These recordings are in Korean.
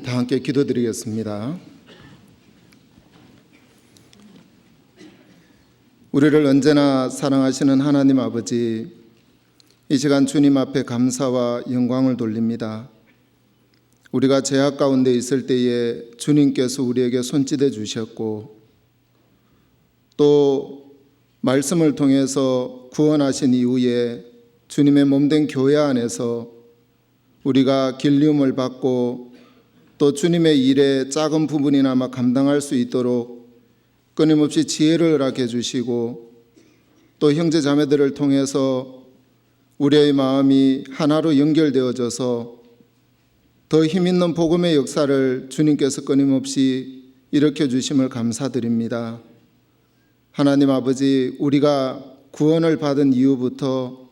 다 함께 기도드리겠습니다. 우리를 언제나 사랑하시는 하나님 아버지, 이 시간 주님 앞에 감사와 영광을 돌립니다. 우리가 죄악 가운데 있을 때에 주님께서 우리에게 손짓해 주셨고, 또 말씀을 통해서 구원하신 이후에 주님의 몸된 교회 안에서 우리가 길리움을 받고 또 주님의 일에 작은 부분이나마 감당할 수 있도록 끊임없이 지혜를 허락해 주시고, 또 형제 자매들을 통해서 우리의 마음이 하나로 연결되어져서 더 힘있는 복음의 역사를 주님께서 끊임없이 일으켜 주심을 감사드립니다. 하나님 아버지, 우리가 구원을 받은 이후부터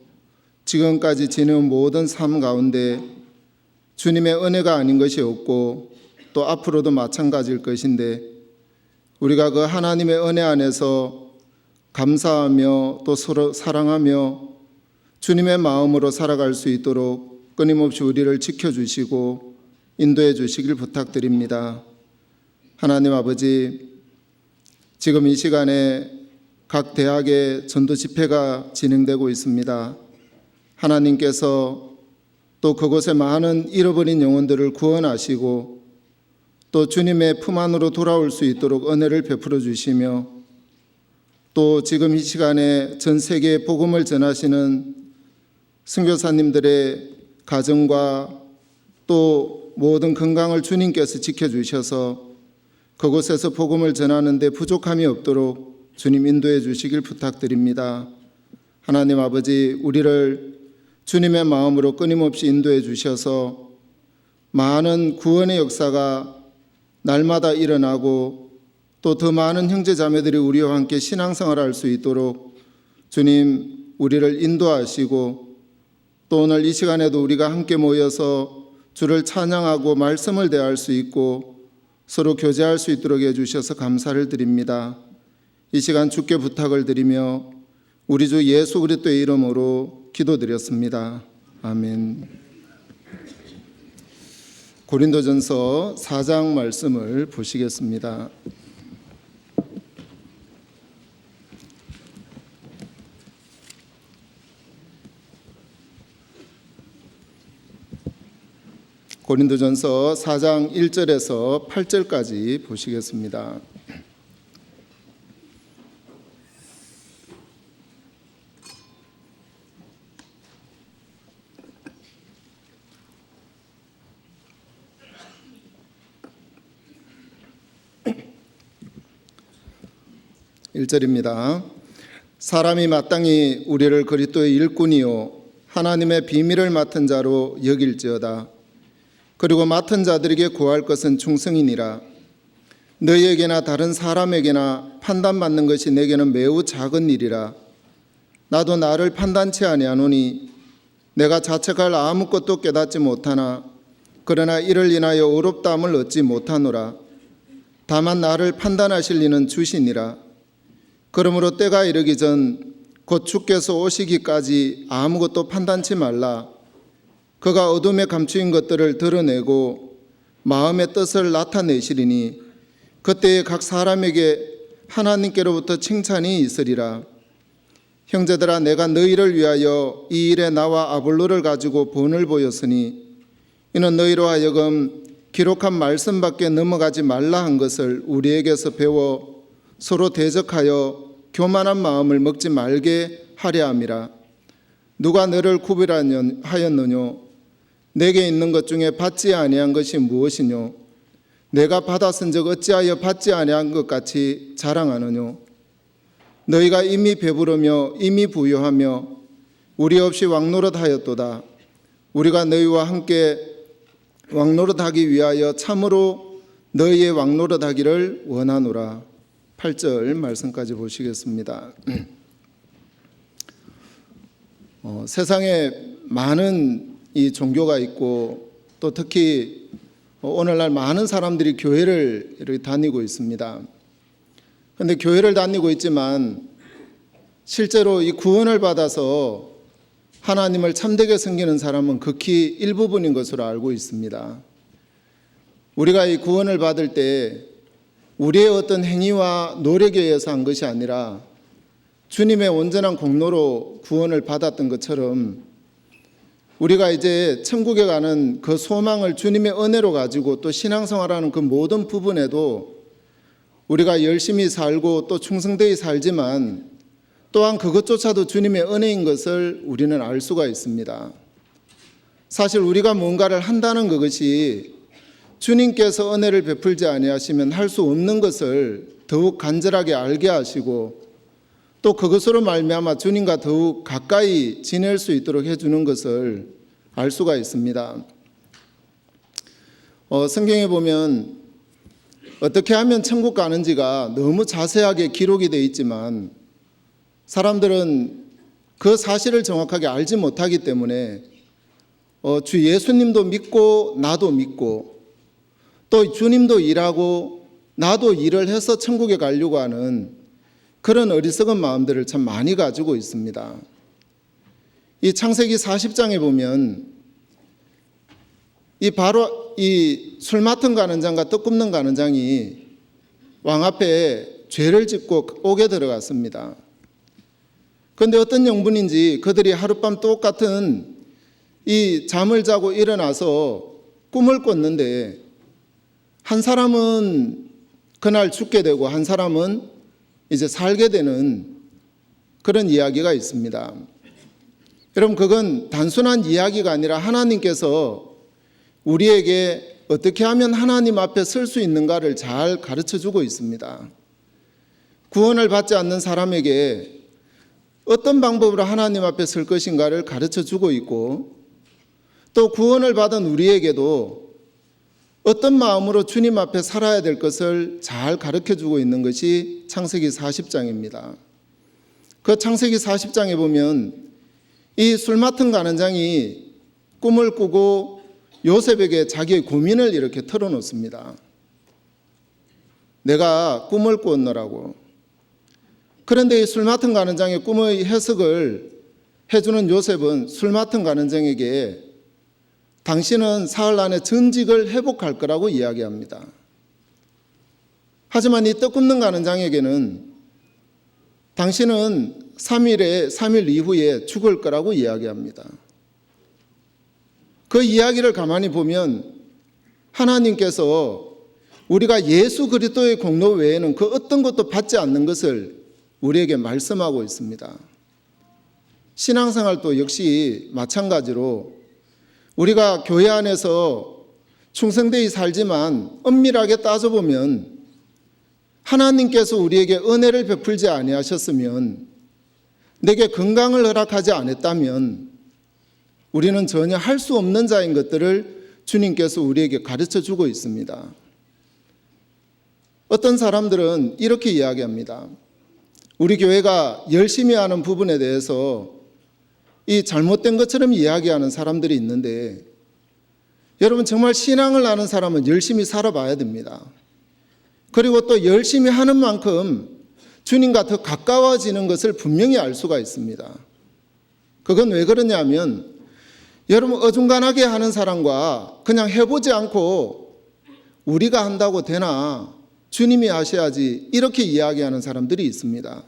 지금까지 지내온 모든 삶 가운데 주님의 은혜가 아닌 것이 없고 또 앞으로도 마찬가지일 것인데, 우리가 그 하나님의 은혜 안에서 감사하며 또 서로 사랑하며 주님의 마음으로 살아갈 수 있도록 끊임없이 우리를 지켜주시고 인도해 주시길 부탁드립니다. 하나님 아버지, 지금 이 시간에 각 대학의 전도 집회가 진행되고 있습니다. 하나님께서 또 그곳에 많은 잃어버린 영혼들을 구원하시고 또 주님의 품 안으로 돌아올 수 있도록 은혜를 베풀어 주시며, 또 지금 이 시간에 전 세계에 복음을 전하시는 선교사님들의 가정과 또 모든 건강을 주님께서 지켜주셔서 그곳에서 복음을 전하는 데 부족함이 없도록 주님 인도해 주시길 부탁드립니다. 하나님 아버지, 우리를 주님의 마음으로 끊임없이 인도해 주셔서 많은 구원의 역사가 날마다 일어나고 또 더 많은 형제 자매들이 우리와 함께 신앙생활을 할 수 있도록 주님 우리를 인도하시고, 또 오늘 이 시간에도 우리가 함께 모여서 주를 찬양하고 말씀을 대할 수 있고 서로 교제할 수 있도록 해주셔서 감사를 드립니다. 이 시간 주께 부탁을 드리며 우리 주 예수 그리스도의 이름으로 기도드렸습니다. 아멘. 고린도전서 4장 말씀을 보시겠습니다. 고린도전서 4장 1절에서 8절까지 보시겠습니다. (1절입니다) 사람이 마땅히 우리를 그리스도의 일꾼이요 하나님의 비밀을 맡은 자로 여길지어다. 그리고 맡은 자들에게 구할 것은 충성이니라. 너희에게나 다른 사람에게나 판단받는 것이 내게는 매우 작은 일이라. 나도 나를 판단치 아니하노니 내가 자책할 아무것도 깨닫지 못하나 그러나 이를 인하여 의롭다함을 얻지 못하노라. 다만 나를 판단하실 이는 주시니라. 그러므로 때가 이르기 전 곧 주께서 오시기까지 아무것도 판단치 말라. 그가 어둠에 감추인 것들을 드러내고 마음의 뜻을 나타내시리니 그때에 각 사람에게 하나님께로부터 칭찬이 있으리라. 형제들아, 내가 너희를 위하여 이 일에 나와 아볼로를 가지고 본을 보였으니 이는 너희로 하여금 기록한 말씀 밖에 넘어가지 말라 한 것을 우리에게서 배워 서로 대적하여 교만한 마음을 먹지 말게 하려 함이라. 누가 너를 구별하였느뇨? 내게 있는 것 중에 받지 아니한 것이 무엇이뇨? 내가 받았은 적 어찌하여 받지 아니한 것 같이 자랑하느뇨? 너희가 이미 배부르며 이미 부유하며 우리 없이 왕노릇하였도다. 우리가 너희와 함께 왕노릇하기 위하여 참으로 너희의 왕노릇하기를 원하노라. 8절 말씀까지 보시겠습니다. 세상에 많은 이 종교가 있고 또 특히 오늘날 많은 사람들이 교회를 이렇게 다니고 있습니다. 그런데 교회를 다니고 있지만 실제로 이 구원을 받아서 하나님을 참되게 섬기는 사람은 극히 일부분인 것으로 알고 있습니다. 우리가 이 구원을 받을 때 우리의 어떤 행위와 노력에 의해서 한 것이 아니라 주님의 온전한 공로로 구원을 받았던 것처럼 우리가 이제 천국에 가는 그 소망을 주님의 은혜로 가지고 또 신앙생활하는 그 모든 부분에도 우리가 열심히 살고 또 충성되이 살지만 또한 그것조차도 주님의 은혜인 것을 우리는 알 수가 있습니다. 사실 우리가 뭔가를 한다는 그것이 주님께서 은혜를 베풀지 아니하시면 할 수 없는 것을 더욱 간절하게 알게 하시고 또 그것으로 말미암아 주님과 더욱 가까이 지낼 수 있도록 해주는 것을 알 수가 있습니다. 성경에 보면 어떻게 하면 천국 가는지가 너무 자세하게 기록이 되어 있지만 사람들은 그 사실을 정확하게 알지 못하기 때문에 주 예수님도 믿고 나도 믿고 또 주님도 일하고 나도 일을 해서 천국에 가려고 하는 그런 어리석은 마음들을 참 많이 가지고 있습니다. 이 창세기 40장에 보면 바로 이 술 맡은 가는 장과 떡 굽는 가는 장이 왕 앞에 죄를 짓고 옥에 들어갔습니다. 그런데 어떤 영분인지 그들이 하룻밤 똑같은 이 잠을 자고 일어나서 꿈을 꿨는데 한 사람은 그날 죽게 되고 한 사람은 이제 살게 되는 그런 이야기가 있습니다. 여러분, 그건 단순한 이야기가 아니라 하나님께서 우리에게 어떻게 하면 하나님 앞에 설 수 있는가를 잘 가르쳐 주고 있습니다. 구원을 받지 않는 사람에게 어떤 방법으로 하나님 앞에 설 것인가를 가르쳐 주고 있고 또 구원을 받은 우리에게도 어떤 마음으로 주님 앞에 살아야 될 것을 잘 가르쳐 주고 있는 것이 창세기 40장입니다. 그 창세기 40장에 보면 이 술 맡은 가는 장이 꿈을 꾸고 요셉에게 자기의 고민을 이렇게 털어놓습니다. 내가 꿈을 꾸었노라고. 그런데 이 술 맡은 가는 장의 꿈의 해석을 해주는 요셉은 술 맡은 가는 장에게 당신은 사흘 안에 전직을 회복할 거라고 이야기합니다. 하지만 이 떡 굽는 가는 장에게는 당신은 3일 이후에 죽을 거라고 이야기합니다. 그 이야기를 가만히 보면 하나님께서 우리가 예수 그리스도의 공로 외에는 그 어떤 것도 받지 않는 것을 우리에게 말씀하고 있습니다. 신앙생활도 역시 마찬가지로 우리가 교회 안에서 충성되이 살지만 엄밀하게 따져보면 하나님께서 우리에게 은혜를 베풀지 아니하셨으면 내게 건강을 허락하지 않았다면 우리는 전혀 할 수 없는 자인 것들을 주님께서 우리에게 가르쳐 주고 있습니다. 어떤 사람들은 이렇게 이야기합니다. 우리 교회가 열심히 하는 부분에 대해서 이 잘못된 것처럼 이야기하는 사람들이 있는데 여러분, 정말 신앙을 아는 사람은 열심히 살아봐야 됩니다. 그리고 또 열심히 하는 만큼 주님과 더 가까워지는 것을 분명히 알 수가 있습니다. 그건 왜 그러냐면 여러분, 어중간하게 하는 사람과 그냥 해보지 않고 우리가 한다고 되나 주님이 하셔야지 이렇게 이야기하는 사람들이 있습니다.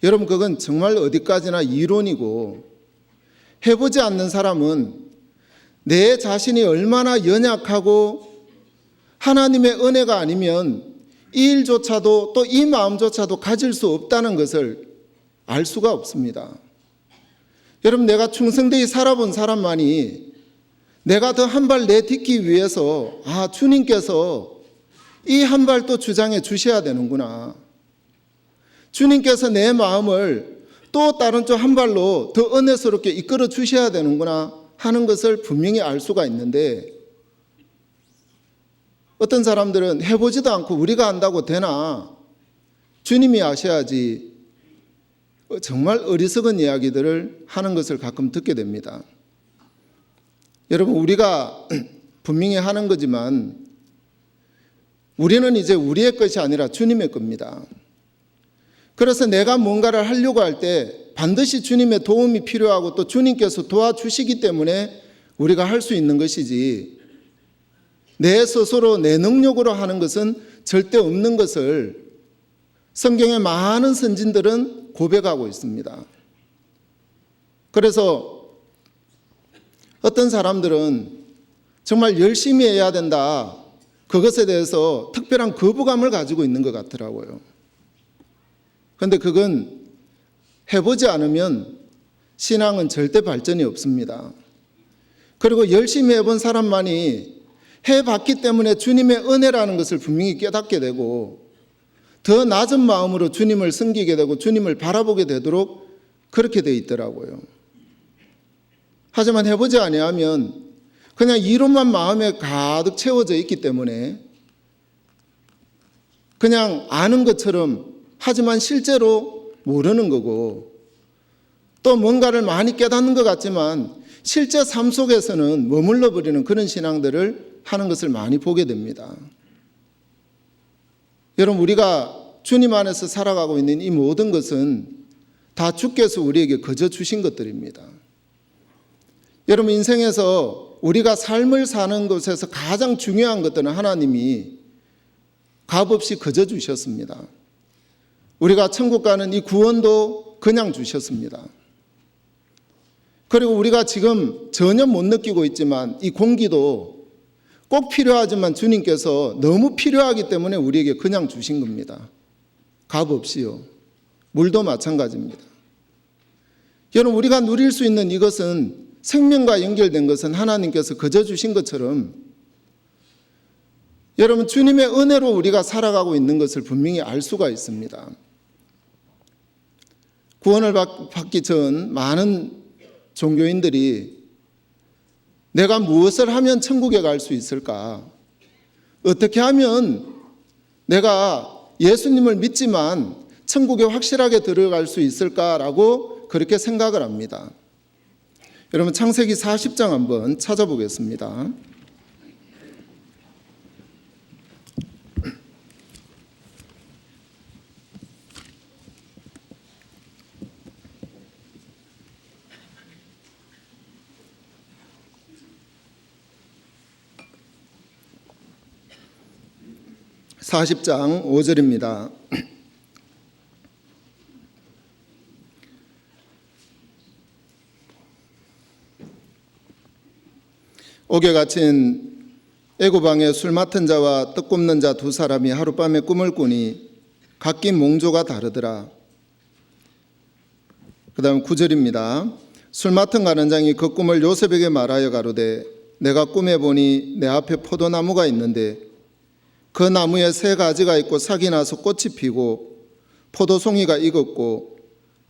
여러분, 그건 정말 어디까지나 이론이고 해보지 않는 사람은 내 자신이 얼마나 연약하고 하나님의 은혜가 아니면 이 일조차도 또 이 마음조차도 가질 수 없다는 것을 알 수가 없습니다. 여러분, 내가 충성되이 살아본 사람만이 내가 더 한 발 내딛기 위해서 주님께서 이 한 발 또 주장해 주셔야 되는구나. 주님께서 내 마음을 또 다른 쪽 한 발로 더 은혜스럽게 이끌어 주셔야 되는구나 하는 것을 분명히 알 수가 있는데 어떤 사람들은 해보지도 않고 우리가 한다고 되나 주님이 하셔야지 정말 어리석은 이야기들을 하는 것을 가끔 듣게 됩니다. 여러분, 우리가 분명히 하는 거지만 우리는 이제 우리의 것이 아니라 주님의 겁니다. 그래서 내가 뭔가를 하려고 할 때 반드시 주님의 도움이 필요하고 또 주님께서 도와주시기 때문에 우리가 할 수 있는 것이지 내 스스로 내 능력으로 하는 것은 절대 없는 것을 성경의 많은 선진들은 고백하고 있습니다. 그래서 어떤 사람들은 정말 열심히 해야 된다, 그것에 대해서 특별한 거부감을 가지고 있는 것 같더라고요. 그런데 그건 해보지 않으면 신앙은 절대 발전이 없습니다. 그리고 열심히 해본 사람만이 해봤기 때문에 주님의 은혜라는 것을 분명히 깨닫게 되고 더 낮은 마음으로 주님을 섬기게 되고 주님을 바라보게 되도록 그렇게 되어 있더라고요. 하지만 해보지 아니하면 그냥 이론만 마음에 가득 채워져 있기 때문에 그냥 아는 것처럼 하지만 실제로 모르는 거고, 또 뭔가를 많이 깨닫는 것 같지만 실제 삶 속에서는 머물러 버리는 그런 신앙들을 하는 것을 많이 보게 됩니다. 여러분, 우리가 주님 안에서 살아가고 있는 이 모든 것은 다 주께서 우리에게 거저 주신 것들입니다. 여러분, 인생에서 우리가 삶을 사는 것에서 가장 중요한 것들은 하나님이 값없이 거저 주셨습니다. 우리가 천국 가는 이 구원도 그냥 주셨습니다. 그리고 우리가 지금 전혀 못 느끼고 있지만 이 공기도 꼭 필요하지만 주님께서 너무 필요하기 때문에 우리에게 그냥 주신 겁니다. 값없이요. 물도 마찬가지입니다. 여러분, 우리가 누릴 수 있는 이것은, 생명과 연결된 것은 하나님께서 거저 주신 것처럼 여러분, 주님의 은혜로 우리가 살아가고 있는 것을 분명히 알 수가 있습니다. 구원을 받기 전 많은 종교인들이 내가 무엇을 하면 천국에 갈 수 있을까? 어떻게 하면 내가 예수님을 믿지만 천국에 확실하게 들어갈 수 있을까라고 그렇게 생각을 합니다. 여러분, 창세기 40장 한번 찾아보겠습니다. (40장) 5절입니다. 옥에 갇힌 애굽 왕의 술 맡은 자와 떡 굽는 자 두 사람이 하룻밤에 꿈을 꾸니 각기 몽조가 다르더라. 그 다음 9절입니다. 술 맡은 가는장이 그 꿈을 요셉에게 말하여 가로되 내가 꿈에 보니 내 앞에 포도나무가 있는데 그 나무에 새 가지가 있고 싹이 나서 꽃이 피고 포도송이가 익었고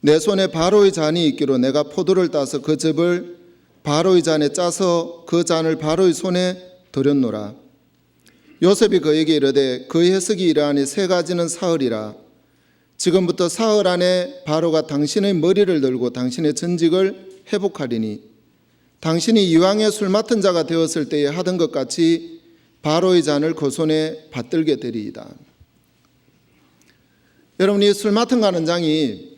내 손에 바로의 잔이 있기로 내가 포도를 따서 그 즙을 바로의 잔에 짜서 그 잔을 바로의 손에 들였노라. 요셉이 그에게 이르되 그 해석이 이러하니 새 가지는 사흘이라. 지금부터 사흘 안에 바로가 당신의 머리를 들고 당신의 전직을 회복하리니 당신이 이왕에 술 맡은 자가 되었을 때에 하던 것 같이 바로의 잔을 그 손에 받들게 되리이다. 여러분, 이 술 맡은 가는장이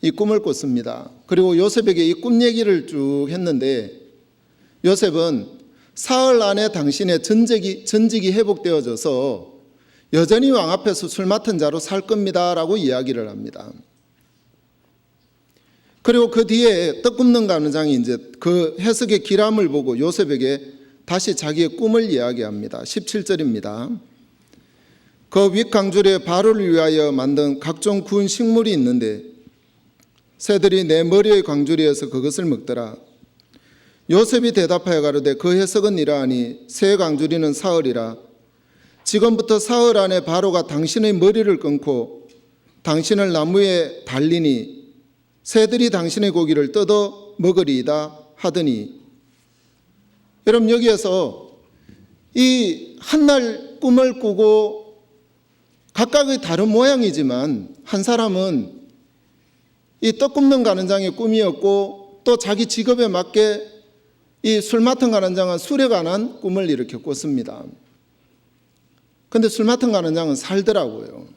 이 꿈을 꿨습니다. 그리고 요셉에게 이 꿈 얘기를 쭉 했는데 요셉은 사흘 안에 당신의 전직이 회복되어져서 여전히 왕 앞에서 술 맡은 자로 살 겁니다라고 이야기를 합니다. 그리고 그 뒤에 떡 굽는 가는장이 이제 그 해석의 기람을 보고 요셉에게 다시 자기의 꿈을 이야기합니다. 17절입니다. 그 윗강줄에 바로를 위하여 만든 각종 구운 식물이 있는데 새들이 내 머리의 광주리에서 그것을 먹더라. 요셉이 대답하여 가로되 그 해석은 이러하니 새 광주리는 사흘이라. 지금부터 사흘 안에 바로가 당신의 머리를 끊고 당신을 나무에 달리니 새들이 당신의 고기를 뜯어 먹으리이다 하더니. 여러분, 여기에서 이 한날 꿈을 꾸고 각각의 다른 모양이지만 한 사람은 이 떡 굽는 가는장의 꿈이었고 또 자기 직업에 맞게 이 술 맡은 가는장은 술에 관한 꿈을 이렇게 꿨습니다. 그런데 술 맡은 가는장은 살더라고요.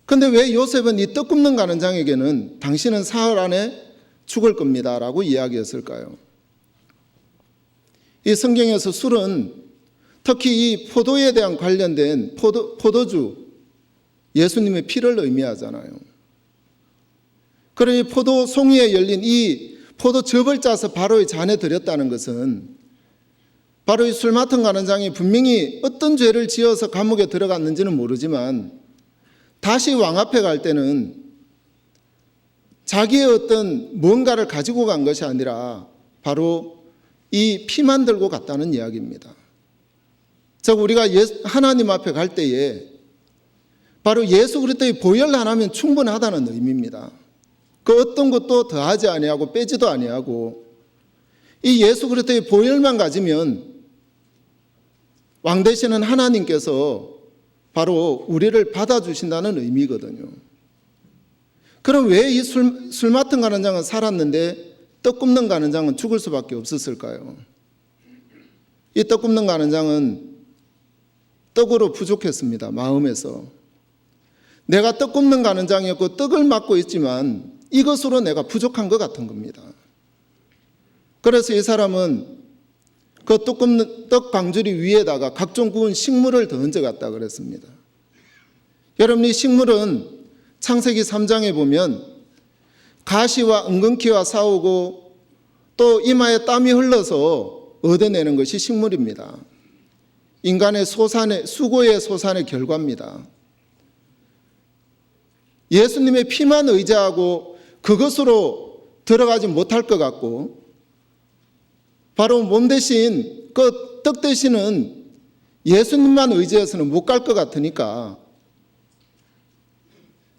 그런데 왜 요셉은 이 떡 굽는 가는장에게는 당신은 사흘 안에 죽을 겁니다 라고 이야기했을까요? 이 성경에서 술은 특히 이 포도에 대한 관련된 포도주, 예수님의 피를 의미하잖아요. 그러니 포도 송이에 열린 이 포도즙을 짜서 바로의 잔에 드렸다는 것은 바로 이 술 맡은 간원장이 분명히 어떤 죄를 지어서 감옥에 들어갔는지는 모르지만 다시 왕 앞에 갈 때는 자기의 어떤 뭔가를 가지고 간 것이 아니라 바로 이 피만 들고 갔다는 이야기입니다. 즉 우리가 하나님 앞에 갈 때에 바로 예수 그리스도의 보혈 하나면 충분하다는 의미입니다. 그 어떤 것도 더하지 아니하고 빼지도 아니하고 이 예수 그리스도의 보혈만 가지면 왕 되시는 하나님께서 바로 우리를 받아주신다는 의미거든요. 그럼 왜 이 술 맡은 간원장은 살았는데 떡 굽는 간원장은 죽을 수밖에 없었을까요? 이 떡 굽는 간원장은 떡으로 부족했습니다. 마음에서. 내가 떡 굽는 간원장이었고 떡을 맡고 있지만 이것으로 내가 부족한 것 같은 겁니다. 그래서 이 사람은 그 떡 광주리 위에다가 각종 구운 식물을 더 얹어갔다 그랬습니다. 여러분, 이 식물은 창세기 3장에 보면 가시와 은근키와 싸우고 또 이마에 땀이 흘러서 얻어내는 것이 식물입니다. 인간의 수고의 소산의 결과입니다. 예수님의 피만 의지하고 그것으로 들어가지 못할 것 같고 바로 몸 대신 그 떡 대신은 예수님만 의지해서는 못 갈 것 같으니까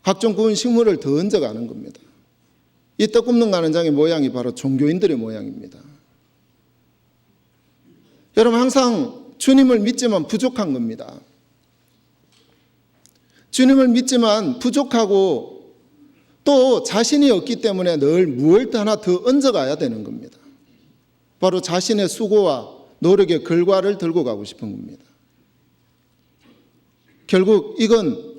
각종 구운 식물을 더 얹어가는 겁니다. 이 떡 굽는 간원장의 모양이 바로 종교인들의 모양입니다. 여러분, 항상 주님을 믿지만 부족한 겁니다. 주님을 믿지만 부족하고 또 자신이 없기 때문에 늘 무엇 하나 더 얹어가야 되는 겁니다. 바로 자신의 수고와 노력의 결과를 들고 가고 싶은 겁니다. 결국 이건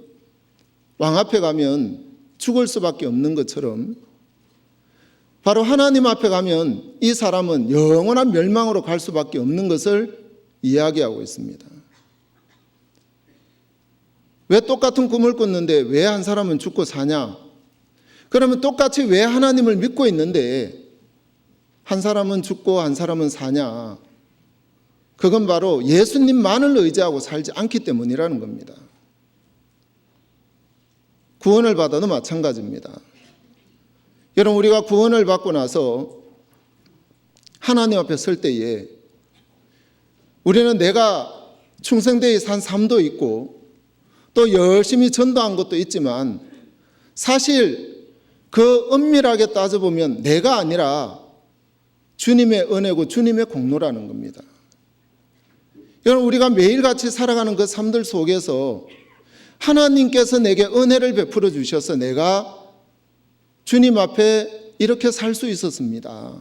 왕 앞에 가면 죽을 수밖에 없는 것처럼 바로 하나님 앞에 가면 이 사람은 영원한 멸망으로 갈 수밖에 없는 것을 이야기하고 있습니다. 왜 똑같은 꿈을 꿨는데 왜 한 사람은 죽고 사냐? 그러면 똑같이 왜 하나님을 믿고 있는데 한 사람은 죽고 한 사람은 사냐? 그건 바로 예수님만을 의지하고 살지 않기 때문이라는 겁니다. 구원을 받아도 마찬가지입니다. 여러분, 우리가 구원을 받고 나서 하나님 앞에 설 때에 우리는 내가 충성되이 산 삶도 있고 또 열심히 전도한 것도 있지만 사실 그 엄밀하게 따져보면 내가 아니라 주님의 은혜고 주님의 공로라는 겁니다. 여러분, 우리가 매일같이 살아가는 그 삶들 속에서 하나님께서 내게 은혜를 베풀어 주셔서 내가 주님 앞에 이렇게 살 수 있었습니다.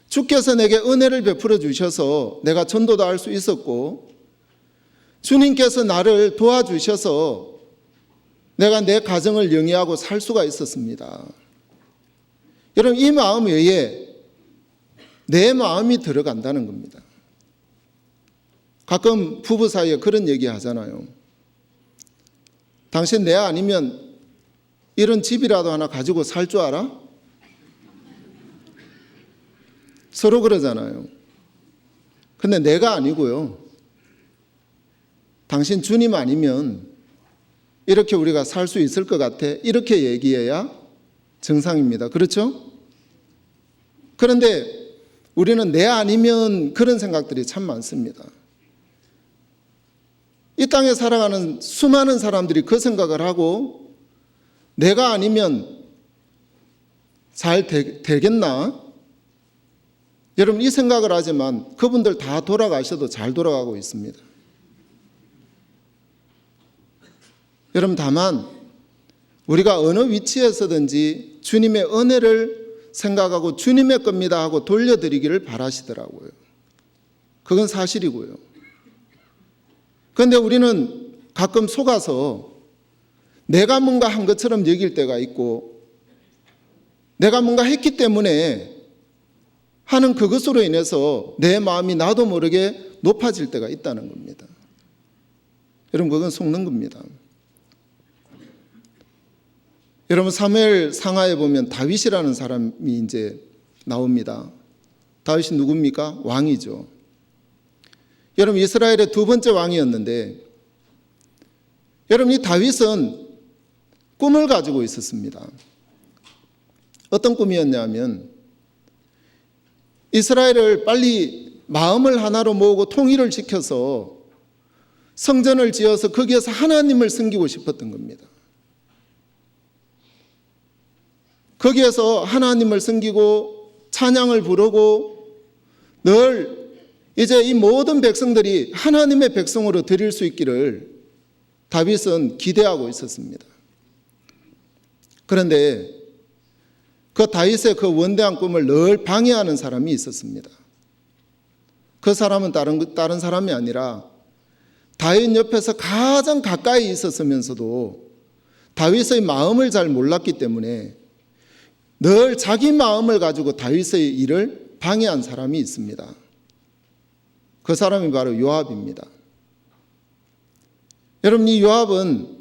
주께서 내게 은혜를 베풀어 주셔서 내가 전도도 할 수 있었고 주님께서 나를 도와주셔서 내가 내 가정을 영위하고 살 수가 있었습니다. 여러분, 이 마음 외에 내 마음이 들어간다는 겁니다. 가끔 부부 사이에 그런 얘기 하잖아요. 당신 내 아니면 이런 집이라도 하나 가지고 살 줄 알아? 서로 그러잖아요. 근데 내가 아니고요. 당신 주님 아니면 이렇게 우리가 살 수 있을 것 같아? 이렇게 얘기해야 정상입니다. 그렇죠? 그런데 우리는 내 아니면 그런 생각들이 참 많습니다. 이 땅에 살아가는 수많은 사람들이 그 생각을 하고 내가 아니면 잘 되겠나? 여러분, 이 생각을 하지만 그분들 다 돌아가셔도 잘 돌아가고 있습니다. 여러분, 다만 우리가 어느 위치에서든지 주님의 은혜를 생각하고 주님의 겁니다 하고 돌려드리기를 바라시더라고요. 그건 사실이고요. 그런데 우리는 가끔 속아서 내가 뭔가 한 것처럼 여길 때가 있고 내가 뭔가 했기 때문에 하는 그것으로 인해서 내 마음이 나도 모르게 높아질 때가 있다는 겁니다. 여러분, 그건 속는 겁니다. 여러분, 사무엘 상하에 보면 다윗이라는 사람이 이제 나옵니다. 다윗이 누굽니까? 왕이죠. 여러분, 이스라엘의 두 번째 왕이었는데, 여러분, 이 다윗은 꿈을 가지고 있었습니다. 어떤 꿈이었냐면 이스라엘을 빨리 마음을 하나로 모으고 통일을 시켜서 성전을 지어서 거기에서 하나님을 섬기고 싶었던 겁니다. 거기에서 하나님을 섬기고 찬양을 부르고 늘 이제 이 모든 백성들이 하나님의 백성으로 드릴 수 있기를 다윗은 기대하고 있었습니다. 그런데 그 다윗의 그 원대한 꿈을 늘 방해하는 사람이 있었습니다. 그 사람은 다른 사람이 아니라 다윗 옆에서 가장 가까이 있었으면서도 다윗의 마음을 잘 몰랐기 때문에 늘 자기 마음을 가지고 다윗의 일을 방해한 사람이 있습니다. 그 사람이 바로 요압입니다. 여러분, 이 요압은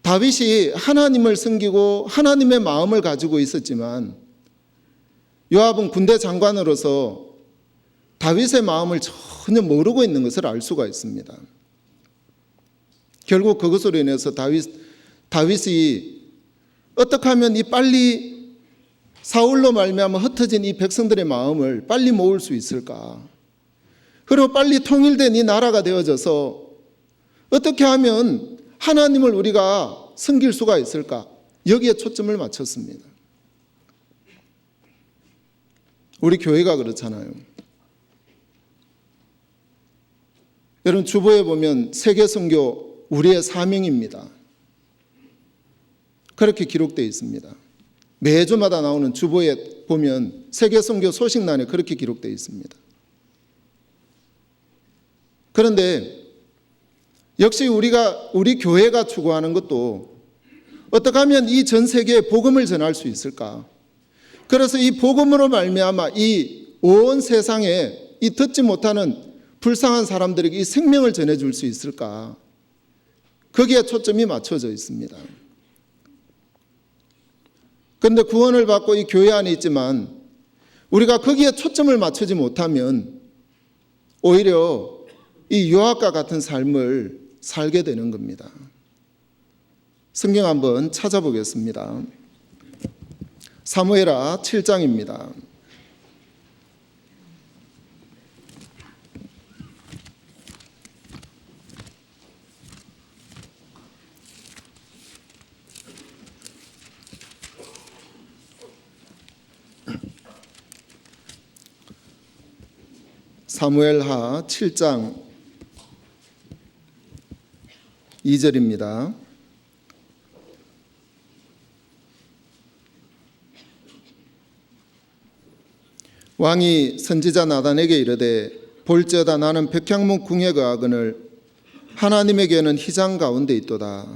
다윗이 하나님을 섬기고 하나님의 마음을 가지고 있었지만 요압은 군대 장관으로서 다윗의 마음을 전혀 모르고 있는 것을 알 수가 있습니다. 결국 그것으로 인해서 다윗이 어떻게 하면 이 빨리 사울로 말미암아 흩어진 이 백성들의 마음을 빨리 모을 수 있을까? 그리고 빨리 통일된 이 나라가 되어져서 어떻게 하면 하나님을 우리가 섬길 수가 있을까? 여기에 초점을 맞췄습니다. 우리 교회가 그렇잖아요. 여러분, 주보에 보면 세계선교 우리의 사명입니다. 그렇게 기록되어 있습니다. 매주마다 나오는 주보에 보면 세계선교 소식란에 그렇게 기록되어 있습니다. 그런데 역시 우리 교회가 추구하는 것도 어떻게 하면 이 전 세계에 복음을 전할 수 있을까? 그래서 이 복음으로 말미암아 이 온 세상에 이 듣지 못하는 불쌍한 사람들에게 이 생명을 전해줄 수 있을까? 거기에 초점이 맞춰져 있습니다. 그런데 구원을 받고 이 교회 안에 있지만 우리가 거기에 초점을 맞추지 못하면 오히려 이 요압과 같은 삶을 살게 되는 겁니다. 성경 한번 찾아보겠습니다. 사무엘하 7장입니다. 사무엘하 7장 2절입니다. 왕이 선지자 나단에게 이르되 볼지어다 나는 백향목 궁에 거하거늘 하나님에게는 휘장 가운데 있도다.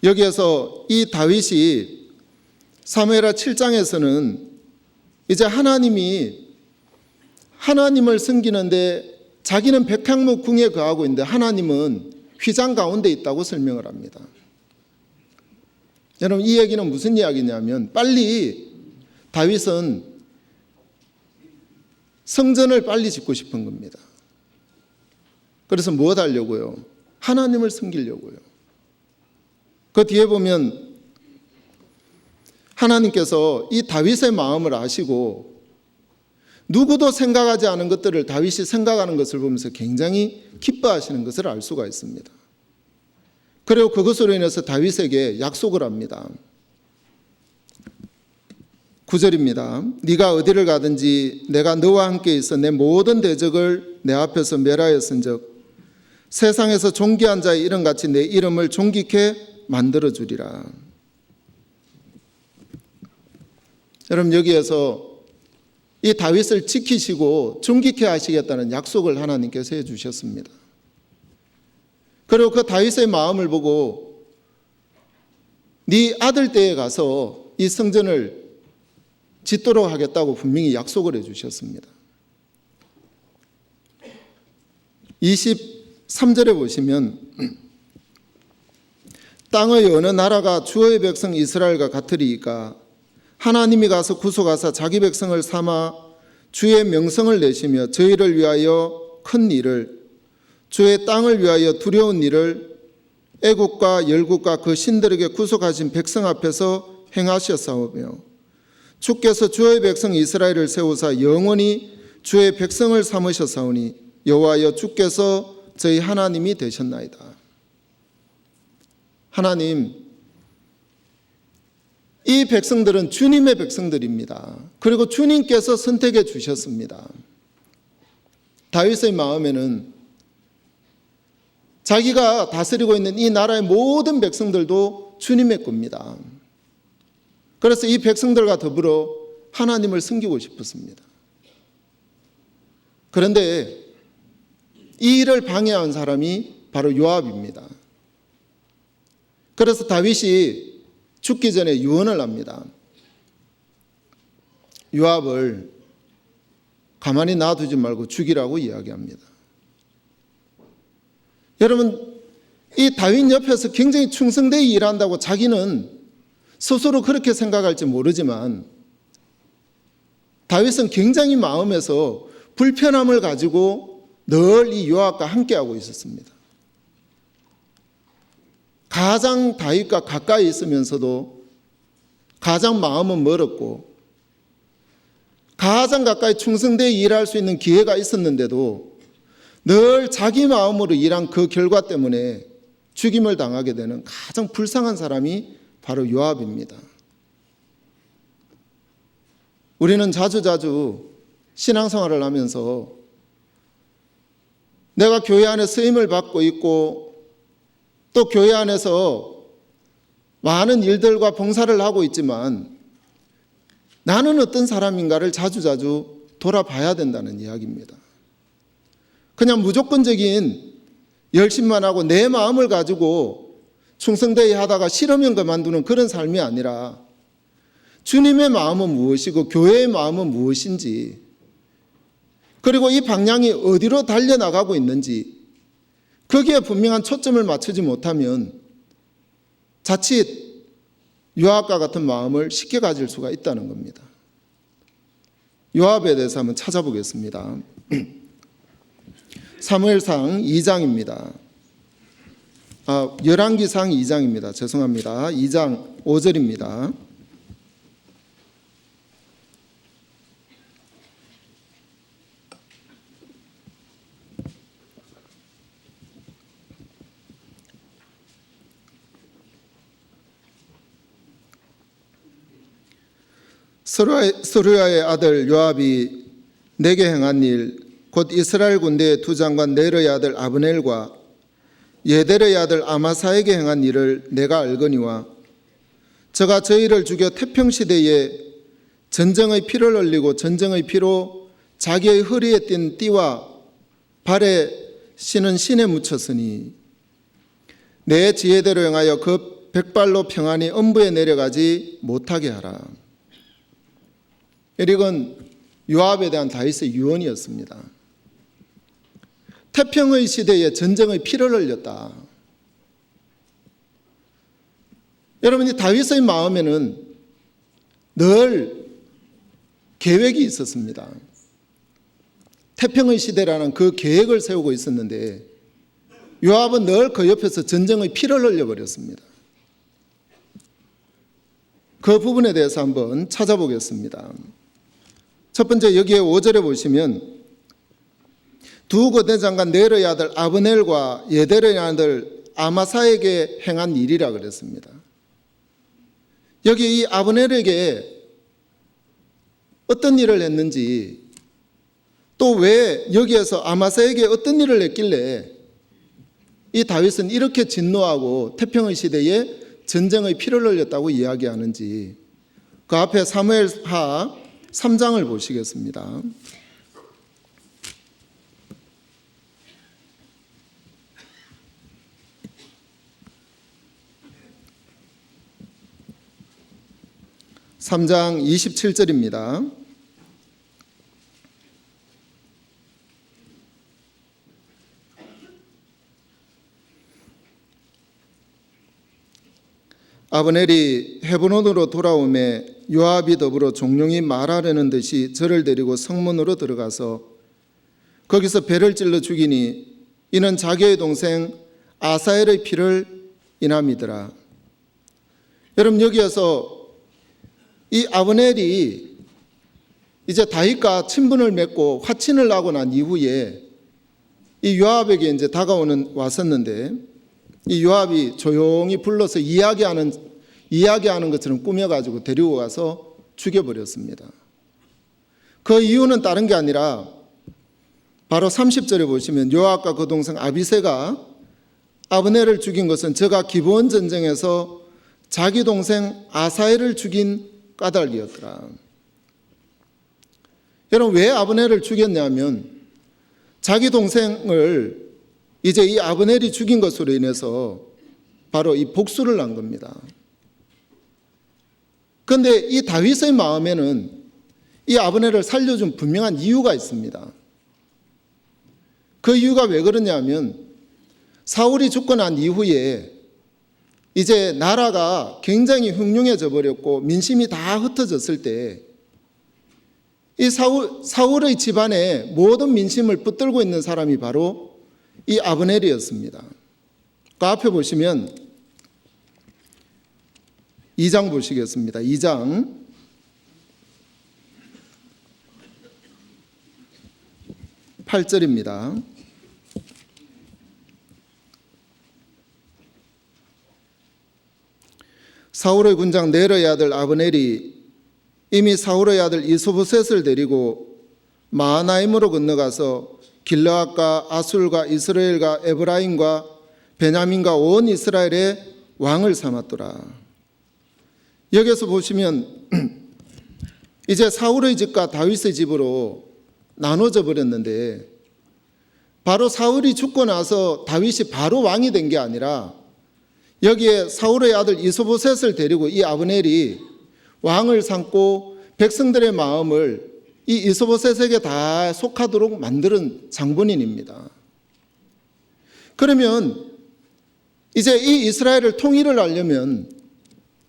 여기에서 이 다윗이 사무엘하 7장에서는 이제 하나님을 섬기는데 자기는 백향목 궁에 거하고 있는데 하나님은 휘장 가운데 있다고 설명을 합니다. 여러분, 이 얘기는 무슨 이야기냐면 빨리 다윗은 성전을 빨리 짓고 싶은 겁니다. 그래서 무엇 하려고요? 하나님을 섬기려고요. 그 뒤에 보면 하나님께서 이 다윗의 마음을 아시고 누구도 생각하지 않은 것들을 다윗이 생각하는 것을 보면서 굉장히 기뻐하시는 것을 알 수가 있습니다. 그리고 그것으로 인해서 다윗에게 약속을 합니다. 9절입니다. 네가 어디를 가든지 내가 너와 함께 있어 내 모든 대적을 내 앞에서 멸하였은즉 세상에서 존귀한 자의 이름같이 내 이름을 존귀케 만들어주리라. 여러분, 여기에서 이 다윗을 지키시고 존귀케 하시겠다는 약속을 하나님께서 해주셨습니다. 그리고 그 다윗의 마음을 보고 네 아들 때에 가서 이 성전을 짓도록 하겠다고 분명히 약속을 해주셨습니다. 23절에 보시면 땅의 어느 나라가 주의 백성 이스라엘과 같으리이까 하나님이 가서 구속하사 자기 백성을 삼아 주의 명성을 내시며 저희를 위하여 큰 일을 주의 땅을 위하여 두려운 일을 애국과 열국과 그 신들에게 구속하신 백성 앞에서 행하셨사오며 주께서 주의 백성 이스라엘을 세우사 영원히 주의 백성을 삼으셨사오니 여호와여 주께서 저희 하나님이 되셨나이다. 하나님, 이 백성들은 주님의 백성들입니다. 그리고 주님께서 선택해 주셨습니다. 다윗의 마음에는 자기가 다스리고 있는 이 나라의 모든 백성들도 주님의 겁니다. 그래서 이 백성들과 더불어 하나님을 섬기고 싶었습니다. 그런데 이 일을 방해한 사람이 바로 요압입니다. 그래서 다윗이 죽기 전에 유언을 합니다. 요압을 가만히 놔두지 말고 죽이라고 이야기합니다. 여러분, 이 다윗 옆에서 굉장히 충성되게 일한다고 자기는 스스로 그렇게 생각할지 모르지만 다윗은 굉장히 마음에서 불편함을 가지고 늘 이 요압과 함께하고 있었습니다. 가장 다윗과 가까이 있으면서도 가장 마음은 멀었고 가장 가까이 충성되게 일할 수 있는 기회가 있었는데도 늘 자기 마음으로 일한 그 결과 때문에 죽임을 당하게 되는 가장 불쌍한 사람이 바로 요압입니다. 우리는 자주자주 신앙생활을 하면서 내가 교회 안에 쓰임을 받고 있고 또 교회 안에서 많은 일들과 봉사를 하고 있지만 나는 어떤 사람인가를 자주자주 돌아봐야 된다는 이야기입니다. 그냥 무조건적인 열심만 하고 내 마음을 가지고 충성되게 하다가 싫으면 그만두는 그런 삶이 아니라 주님의 마음은 무엇이고 교회의 마음은 무엇인지 그리고 이 방향이 어디로 달려나가고 있는지 거기에 분명한 초점을 맞추지 못하면 자칫 요압과 같은 마음을 쉽게 가질 수가 있다는 겁니다. 요압에 대해서 한번 찾아보겠습니다. 사무엘상 2장입니다. 열왕기상 2장입니다. 죄송합니다. 2장 5절입니다. 스루야의 아들 요압이 내게 행한 일 곧 이스라엘 군대의 두 장관 네르의 아들 아브넬과 예델의 아들 아마사에게 행한 일을 내가 알거니와 저가 저희를 죽여 태평시대에 전쟁의 피를 흘리고 전쟁의 피로 자기의 허리에 띈 띠와 발에 신은 신에 묻혔으니 내 지혜대로 행하여 그 백발로 평안히 음부에 내려가지 못하게 하라. 이건 요압에 대한 다윗의 유언이었습니다. 태평의 시대에 전쟁의 피를 흘렸다. 여러분이 다윗의 마음에는 늘 계획이 있었습니다. 태평의 시대라는 그 계획을 세우고 있었는데 요압은 늘 그 옆에서 전쟁의 피를 흘려버렸습니다. 그 부분에 대해서 한번 찾아보겠습니다. 첫 번째 여기에 5절에 보시면 두 거대 장관 네르의 아들 아브넬과 예델의 아들 아마사에게 행한 일이라 그랬습니다. 여기 이 아브넬에게 어떤 일을 했는지 또 왜 여기에서 아마사에게 어떤 일을 했길래 이 다윗은 이렇게 진노하고 태평의 시대에 전쟁의 피를 흘렸다고 이야기하는지 그 앞에 사무엘하 3장을 보시겠습니다. (3장) 27절입니다. 아브넬이 헤브론으로 돌아오매 요압이 더불어 종용이 말하려는 듯이 저를 데리고 성문으로 들어가서 거기서 배를 찔러 죽이니 이는 자기의 동생 아사엘의 피를 인함이더라. 여러분, 여기에서 이 아브넬이 이제 다윗과 친분을 맺고 화친을 하고 난 이후에 이 요압에게 이제 왔었는데, 이 요압이 조용히 불러서 이야기하는 것처럼 꾸며가지고 데리고 가서 죽여버렸습니다. 그 이유는 다른 게 아니라 바로 30절에 보시면 요압과 그 동생 아비새가 아브넬을 죽인 것은 저가 기브온 전쟁에서 자기 동생 아사엘을 죽인 까닭이었더라. 여러분, 왜 아브넬을 죽였냐면 자기 동생을 이제 이 아브넬이 죽인 것으로 인해서 바로 이 복수를 한 겁니다. 그런데 이 다윗의 마음에는 이 아브넬을 살려준 분명한 이유가 있습니다. 그 이유가 왜 그러냐면 사울이 죽고 난 이후에 이제 나라가 굉장히 흉흉해져 버렸고 민심이 다 흩어졌을 때 이 사울의 집안에 모든 민심을 붙들고 있는 사람이 바로 이 아브넬이었습니다. 그 앞에 보시면 2장 보시겠습니다. 2장 8절입니다. 사울의 군장 네러의 아들 아브넬이 이미 사울의 아들 이스보셋을 데리고 마하나임으로 건너가서 길르앗과 아술과 이스라엘과 에브라임과 베냐민과 온 이스라엘의 왕을 삼았더라. 여기서 보시면 이제 사울의 집과 다윗의 집으로 나눠져 버렸는데, 바로 사울이 죽고 나서 다윗이 바로 왕이 된 게 아니라 여기에 사울의 아들 이스보셋을 데리고 이 아브넬이 왕을 삼고 백성들의 마음을 이 이스보셋에게 다 속하도록 만드는 장본인입니다. 그러면 이제 이 이스라엘을 통일을 하려면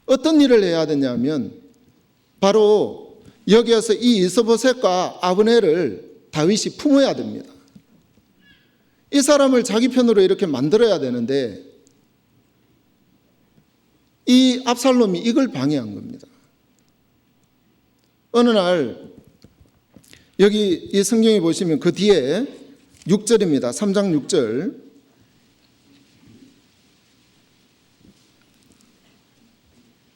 어떤 일을 해야 되냐면 바로 여기에서 이 이스보셋과 아브넬을 다윗이 품어야 됩니다. 이 사람을 자기 편으로 이렇게 만들어야 되는데 이 압살롬이 이걸 방해한 겁니다. 어느 날 여기 이 성경에 보시면 그 뒤에 6절입니다. 3장 6절.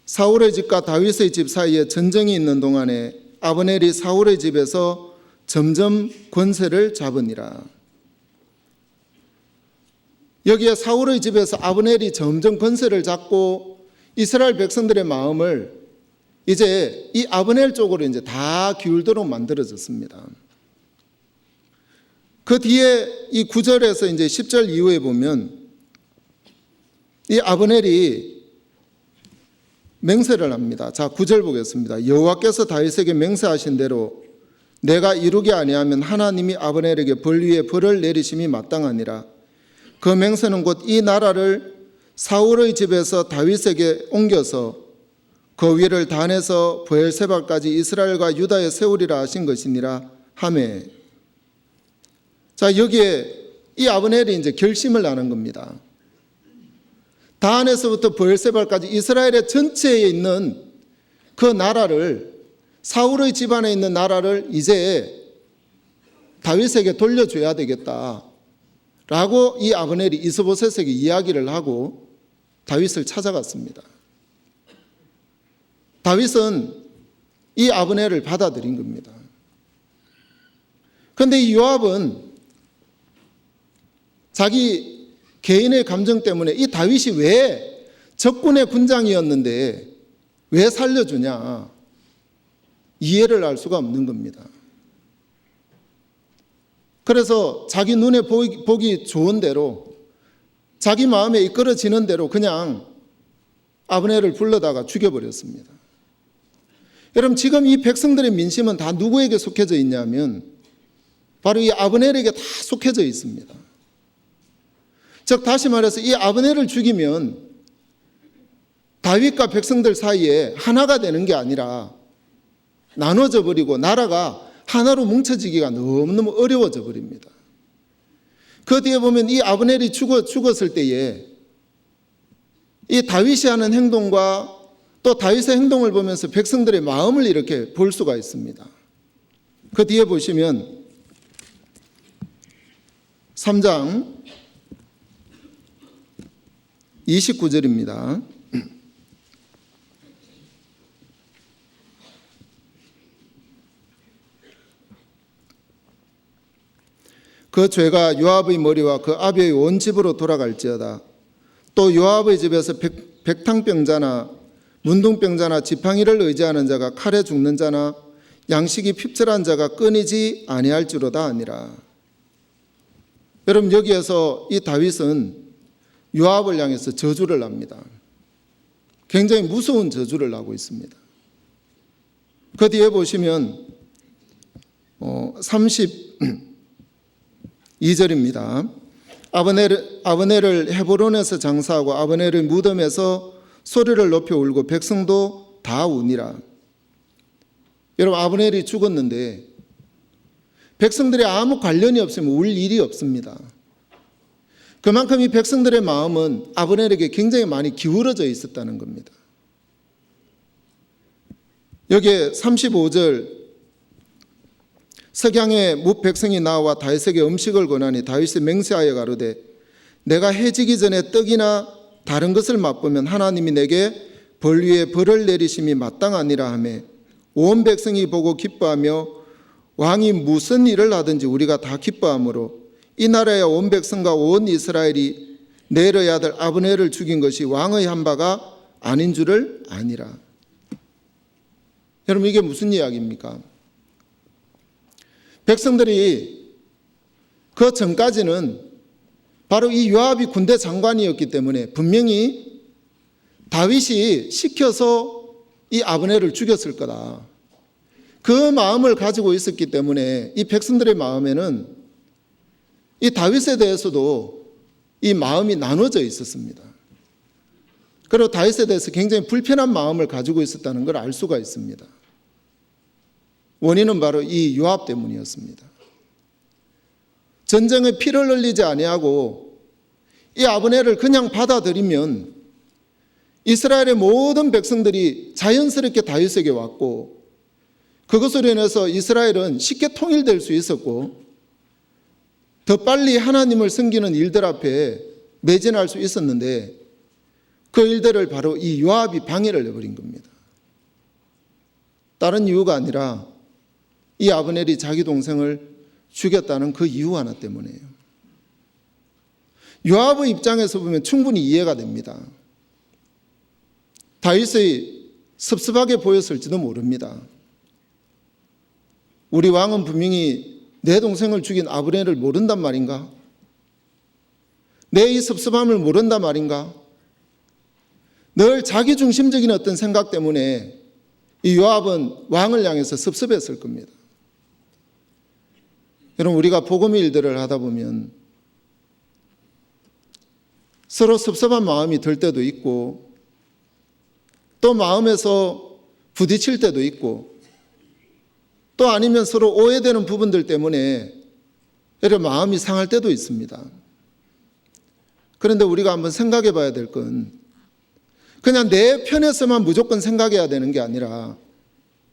사울의 집과 다윗의 집 사이에 전쟁이 있는 동안에 아브넬이 사울의 집에서 점점 권세를 잡으니라. 여기에 사울의 집에서 아브넬이 점점 권세를 잡고 이스라엘 백성들의 마음을 이제 이 아브넬 쪽으로 이제 다 기울도록 만들어졌습니다. 그 뒤에 이 9절에서 이제 10절 이후에 보면 이 아브넬이 맹세를 합니다. 자, 9절 보겠습니다. 여호와께서 다윗에게 맹세하신 대로 내가 이루게 아니하면 하나님이 아브넬에게 벌 위에 벌을 내리심이 마땅하니라. 그 맹세는 곧 이 나라를 사울의 집에서 다윗에게 옮겨서 그 위를 단에서 브엘세바까지 이스라엘과 유다에 세우리라 하신 것이니라 하매. 자, 여기에 이 아브넬이 이제 결심을 하는 겁니다. 단에서부터 브엘세바까지 이스라엘의 전체에 있는 그 나라를, 사울의 집안에 있는 나라를 이제 다윗에게 돌려줘야 되겠다 라고 이 아브넬이 이스보셋에게 이야기를 하고 다윗을 찾아갔습니다. 다윗은 이 아브넬을 받아들인 겁니다. 그런데 이 요압은 자기 개인의 감정 때문에 이 다윗이 왜 적군의 군장이었는데 왜 살려주냐, 이해를 할 수가 없는 겁니다. 그래서 자기 눈에 보기 좋은 대로, 자기 마음에 이끌어지는 대로 그냥 아브넬을 불러다가 죽여버렸습니다. 여러분, 지금 이 백성들의 민심은 다 누구에게 속해져 있냐면 바로 이 아브넬에게 다 속해져 있습니다. 즉 다시 말해서 이 아브넬을 죽이면 다윗과 백성들 사이에 하나가 되는 게 아니라 나눠져 버리고 나라가 하나로 뭉쳐지기가 너무너무 어려워져 버립니다. 그 뒤에 보면 이 아브넬이 죽었을 때에 이 다윗이 하는 행동과 또 다윗의 행동을 보면서 백성들의 마음을 이렇게 볼 수가 있습니다. 그 뒤에 보시면 3장 29절입니다. 그 죄가 요압의 머리와 그 아비의 온 집으로 돌아갈지어다. 또 요압의 집에서 백탕병자나 문둥병자나 지팡이를 의지하는 자가 칼에 죽는 자나 양식이 핍절한 자가 끊이지 아니할지로다 아니라. 여러분, 여기에서 이 다윗은 요압을 향해서 저주를 합니다. 굉장히 무서운 저주를 하고 있습니다. 그 뒤에 보시면 32절입니다. 아브넬을 헤브론에서 장사하고 아브넬의 무덤에서 소리를 높여 울고 백성도 다 우니라. 여러분, 아브넬이 죽었는데 백성들이 아무 관련이 없으면 울 일이 없습니다. 그만큼 이 백성들의 마음은 아브넬에게 굉장히 많이 기울어져 있었다는 겁니다. 여기에 35절 석양에 뭇 백성이 나와 다윗에게 음식을 권하니 다윗이 맹세하여 가로되 내가 해지기 전에 떡이나 다른 것을 맛보면 하나님이 내게 벌 위에 벌을 내리심이 마땅하니라 하며 온 백성이 보고 기뻐하며 왕이 무슨 일을 하든지 우리가 다 기뻐하므로 이 나라의 온 백성과 온 이스라엘이 네르의 아들 아브넬을 죽인 것이 왕의 한 바가 아닌 줄을 아니라. 여러분, 이게 무슨 이야기입니까? 백성들이 그 전까지는 바로 이 요압이 군대 장관이었기 때문에 분명히 다윗이 시켜서 이 아브넬을 죽였을 거다. 그 마음을 가지고 있었기 때문에 이 백성들의 마음에는 이 다윗에 대해서도 이 마음이 나눠져 있었습니다. 그리고 다윗에 대해서 굉장히 불편한 마음을 가지고 있었다는 걸 알 수가 있습니다. 원인은 바로 이 요압 때문이었습니다. 전쟁에 피를 흘리지 아니하고 이 아브넬을 그냥 받아들이면 이스라엘의 모든 백성들이 자연스럽게 다윗에게 왔고 그것으로 인해서 이스라엘은 쉽게 통일될 수 있었고 더 빨리 하나님을 섬기는 일들 앞에 매진할 수 있었는데 그 일들을 바로 이 요압이 방해를 해버린 겁니다. 다른 이유가 아니라 이 아브넬이 자기 동생을 죽였다는 그 이유 하나 때문이에요. 요압의 입장에서 보면 충분히 이해가 됩니다. 다윗이 섭섭하게 보였을지도 모릅니다. 우리 왕은 분명히 내 동생을 죽인 아브넬을 모른단 말인가? 내 이 섭섭함을 모른단 말인가? 늘 자기중심적인 어떤 생각 때문에 이 요압은 왕을 향해서 섭섭했을 겁니다. 여러분, 우리가 복음의 일들을 하다 보면 서로 섭섭한 마음이 들 때도 있고 또 마음에서 부딪힐 때도 있고 또 아니면 서로 오해되는 부분들 때문에 여러분 마음이 상할 때도 있습니다. 그런데 우리가 한번 생각해 봐야 될 건 그냥 내 편에서만 무조건 생각해야 되는 게 아니라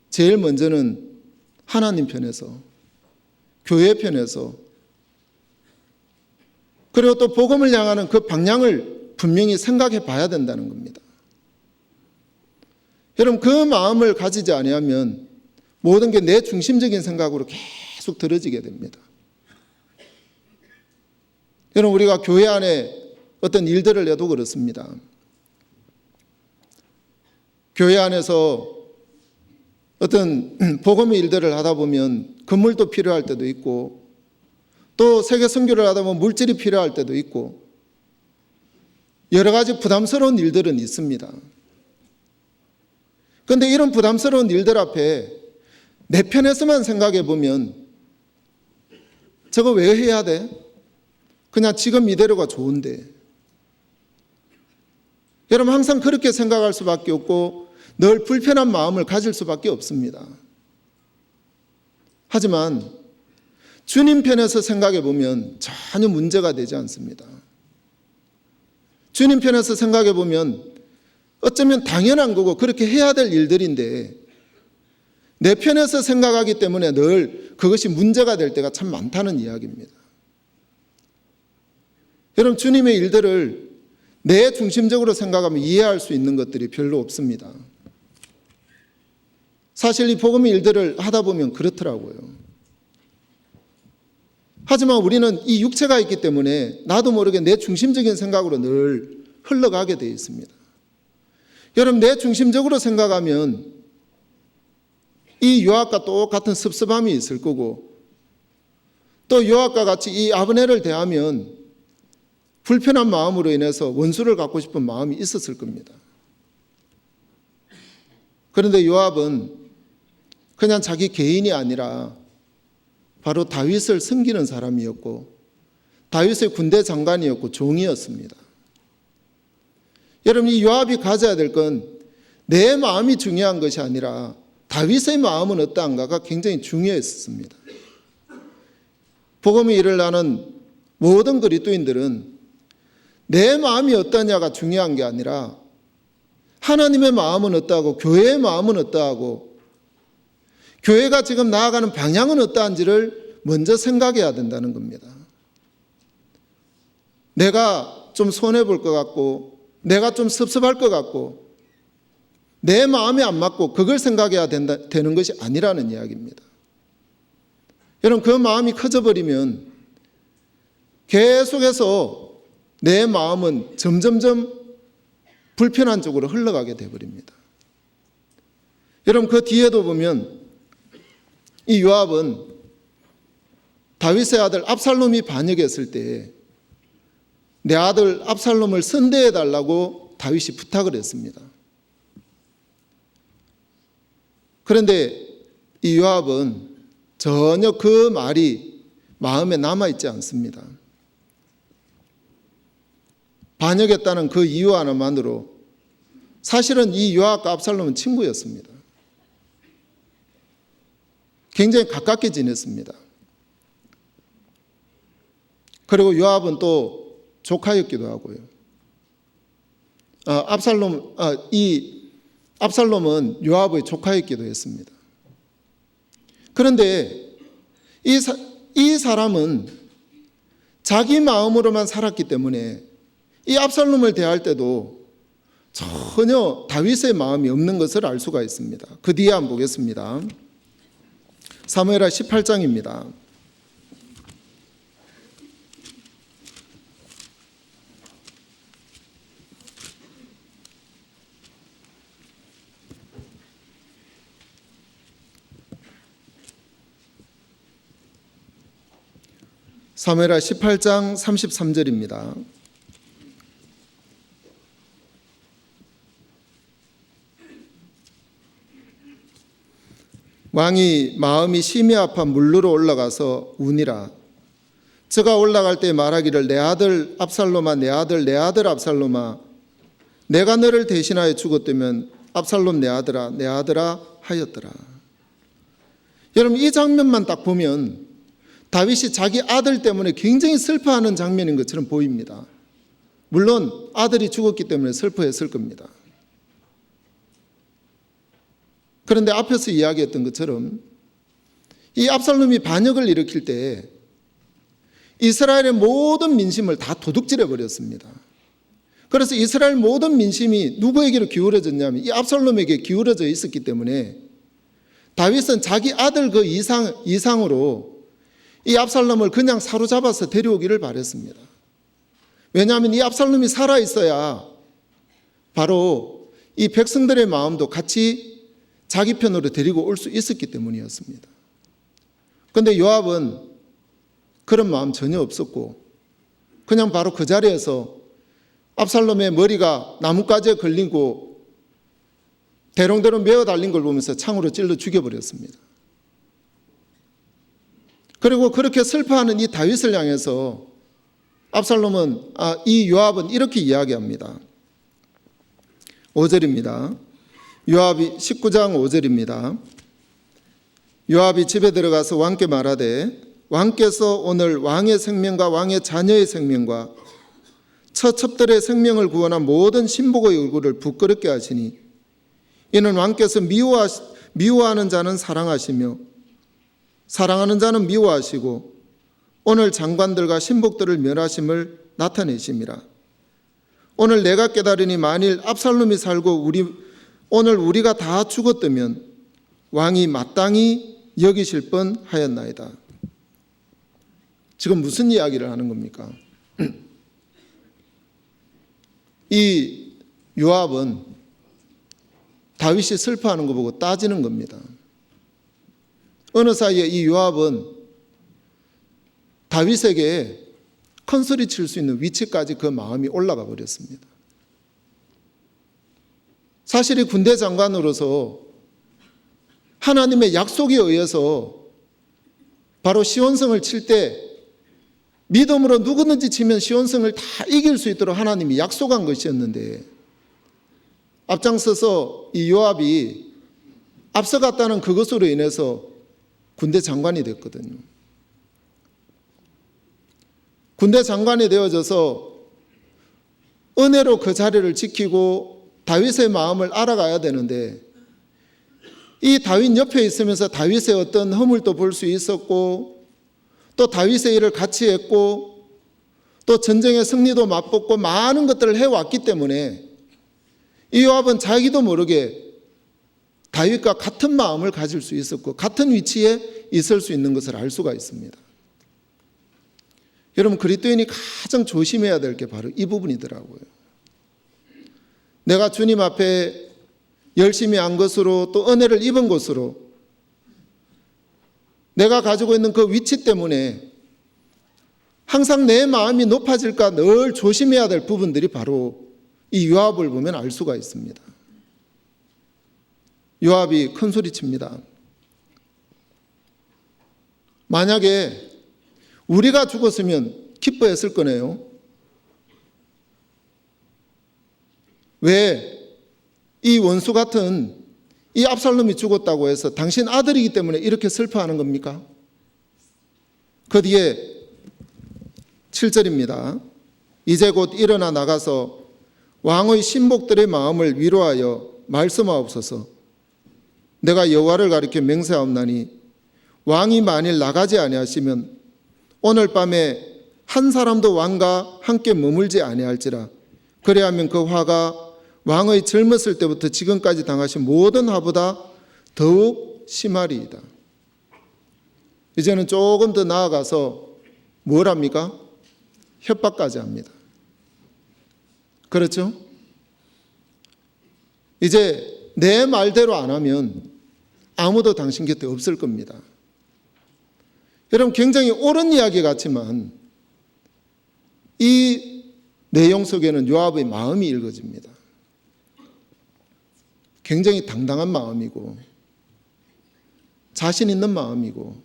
제일 먼저는 하나님 편에서, 교회 편에서, 그리고 또 복음을 향하는 그 방향을 분명히 생각해 봐야 된다는 겁니다. 여러분, 그 마음을 가지지 아니하면 모든 게 내 중심적인 생각으로 계속 들어지게 됩니다. 여러분, 우리가 교회 안에 어떤 일들을 해도 그렇습니다. 교회 안에서 어떤 복음의 일들을 하다 보면 건물도 필요할 때도 있고 또 세계 선교를 하다 보면 물질이 필요할 때도 있고 여러 가지 부담스러운 일들은 있습니다. 그런데 이런 부담스러운 일들 앞에 내 편에서만 생각해 보면 저거 왜 해야 돼? 그냥 지금 이대로가 좋은데. 여러분 항상 그렇게 생각할 수밖에 없고 늘 불편한 마음을 가질 수밖에 없습니다. 하지만 주님 편에서 생각해 보면 전혀 문제가 되지 않습니다. 주님 편에서 생각해 보면 어쩌면 당연한 거고 그렇게 해야 될 일들인데 내 편에서 생각하기 때문에 늘 그것이 문제가 될 때가 참 많다는 이야기입니다. 여러분 주님의 일들을 내 중심적으로 생각하면 이해할 수 있는 것들이 별로 없습니다. 사실 이 복음의 일들을 하다 보면 그렇더라고요. 하지만 우리는 이 육체가 있기 때문에 나도 모르게 내 중심적인 생각으로 늘 흘러가게 되어 있습니다. 여러분 내 중심적으로 생각하면 이 요압과 똑같은 섭섭함이 있을 거고 또 요압과 같이 이 아브넬을 대하면 불편한 마음으로 인해서 원수를 갖고 싶은 마음이 있었을 겁니다. 그런데 요압은 그냥 자기 개인이 아니라 바로 다윗을 섬기는 사람이었고 다윗의 군대 장관이었고 종이었습니다. 여러분 이 요압이 가져야 될 건 내 마음이 중요한 것이 아니라 다윗의 마음은 어떠한가가 굉장히 중요했습니다. 복음의 일을 하는 모든 그리스도인들은 내 마음이 어떠냐가 중요한 게 아니라 하나님의 마음은 어떠하고 교회의 마음은 어떠하고 교회가 지금 나아가는 방향은 어떠한지를 먼저 생각해야 된다는 겁니다. 내가 좀 손해볼 것 같고 내가 좀 섭섭할 것 같고 내 마음에 안 맞고 그걸 생각해야 되는 것이 아니라는 이야기입니다. 여러분 그 마음이 커져버리면 계속해서 내 마음은 점점점 불편한 쪽으로 흘러가게 되어버립니다. 여러분 그 뒤에도 보면 이 요압은 다윗의 아들 압살롬이 반역했을 때 내 아들 압살롬을 선대해달라고 다윗이 부탁을 했습니다. 그런데 이 요압은 전혀 그 말이 마음에 남아있지 않습니다. 반역했다는 그 이유 하나만으로 사실은 이 요압과 압살롬은 친구였습니다. 굉장히 가깝게 지냈습니다. 그리고 요압은 또 조카였기도 하고요. 압살롬은 요압의 조카였기도 했습니다. 그런데 이 사람은 자기 마음으로만 살았기 때문에 이 압살롬을 대할 때도 전혀 다윗의 마음이 없는 것을 알 수가 있습니다. 그 뒤에 한번 보겠습니다. 사무엘하 18장입니다. 사무엘하 18장 33절입니다. 왕이 마음이 심히 아파 물루로 올라가서 우니라. 저가 올라갈 때 말하기를 내 아들 압살롬아 내 아들 압살롬아 내가 너를 대신하여 죽었다면 압살롬 내 아들아 하였더라. 여러분 이 장면만 딱 보면 다윗이 자기 아들 때문에 굉장히 슬퍼하는 장면인 것처럼 보입니다. 물론 아들이 죽었기 때문에 슬퍼했을 겁니다. 그런데 앞에서 이야기했던 것처럼 이 압살롬이 반역을 일으킬 때 이스라엘의 모든 민심을 다 도둑질해 버렸습니다. 그래서 이스라엘 모든 민심이 누구에게로 기울어졌냐면 이 압살롬에게 기울어져 있었기 때문에 다윗은 자기 아들 그 이상으로 이 압살롬을 그냥 사로잡아서 데려오기를 바랬습니다. 왜냐하면 이 압살롬이 살아있어야 바로 이 백성들의 마음도 같이 자기 편으로 데리고 올 수 있었기 때문이었습니다. 그런데 요압은 그런 마음 전혀 없었고 그냥 바로 그 자리에서 압살롬의 머리가 나뭇가지에 걸리고 대롱대롱 메어 달린 걸 보면서 창으로 찔러 죽여버렸습니다. 그리고 그렇게 슬퍼하는 이 다윗을 향해서 이 요압은 이렇게 이야기합니다. 5절입니다. 요압이 19장 5절입니다. 요압이 집에 들어가서 왕께 말하되 왕께서 오늘 왕의 생명과 왕의 자녀의 생명과 처첩들의 생명을 구원한 모든 신복의 얼굴을 부끄럽게 하시니 이는 왕께서 미워하는 자는 사랑하시며 사랑하는 자는 미워하시고 오늘 장관들과 신복들을 멸하심을 나타내심이라. 오늘 내가 깨달으니 만일 압살롬이 살고 오늘 우리가 다 죽었다면 왕이 마땅히 여기실 뻔하였나이다. 지금 무슨 이야기를 하는 겁니까? 이 요압은 다윗이 슬퍼하는 거 보고 따지는 겁니다. 어느 사이에 이 요압은 다윗에게 큰 소리 칠 수 있는 위치까지 그 마음이 올라가 버렸습니다. 사실 이 군대 장관으로서 하나님의 약속에 의해서 바로 시온성을 칠 때 믿음으로 누구든지 치면 시온성을 다 이길 수 있도록 하나님이 약속한 것이었는데 앞장서서 이 요압이 앞서갔다는 그것으로 인해서 군대 장관이 됐거든요. 군대 장관이 되어져서 은혜로 그 자리를 지키고 다윗의 마음을 알아가야 되는데 이 다윗 옆에 있으면서 다윗의 어떤 허물도 볼 수 있었고 또 다윗의 일을 같이 했고 또 전쟁의 승리도 맛봤고 많은 것들을 해왔기 때문에 이 요압은 자기도 모르게 다윗과 같은 마음을 가질 수 있었고 같은 위치에 있을 수 있는 것을 알 수가 있습니다. 여러분, 그리스도인이 가장 조심해야 될 게 바로 이 부분이더라고요. 내가 주님 앞에 열심히 한 것으로 또 은혜를 입은 것으로 내가 가지고 있는 그 위치 때문에 항상 내 마음이 높아질까 늘 조심해야 될 부분들이 바로 이 요압을 보면 알 수가 있습니다. 요압이 큰 소리칩니다. 만약에 우리가 죽었으면 기뻐했을 거네요. 왜 이 원수 같은 이 압살롬이 죽었다고 해서 당신 아들이기 때문에 이렇게 슬퍼하는 겁니까? 그 뒤에 7절입니다. 이제 곧 일어나 나가서 왕의 신복들의 마음을 위로하여 말씀하옵소서. 내가 여호와를 가리켜 맹세하옵나니 왕이 만일 나가지 아니하시면 오늘 밤에 한 사람도 왕과 함께 머물지 아니할지라. 그래야면 그 화가 왕의 젊었을 때부터 지금까지 당하신 모든 화보다 더욱 심하리이다. 이제는 조금 더 나아가서 뭘 합니까? 협박까지 합니다. 그렇죠? 이제 내 말대로 안 하면 아무도 당신 곁에 없을 겁니다. 여러분, 굉장히 옳은 이야기 같지만 이 내용 속에는 요압의 마음이 읽어집니다. 굉장히 당당한 마음이고 자신 있는 마음이고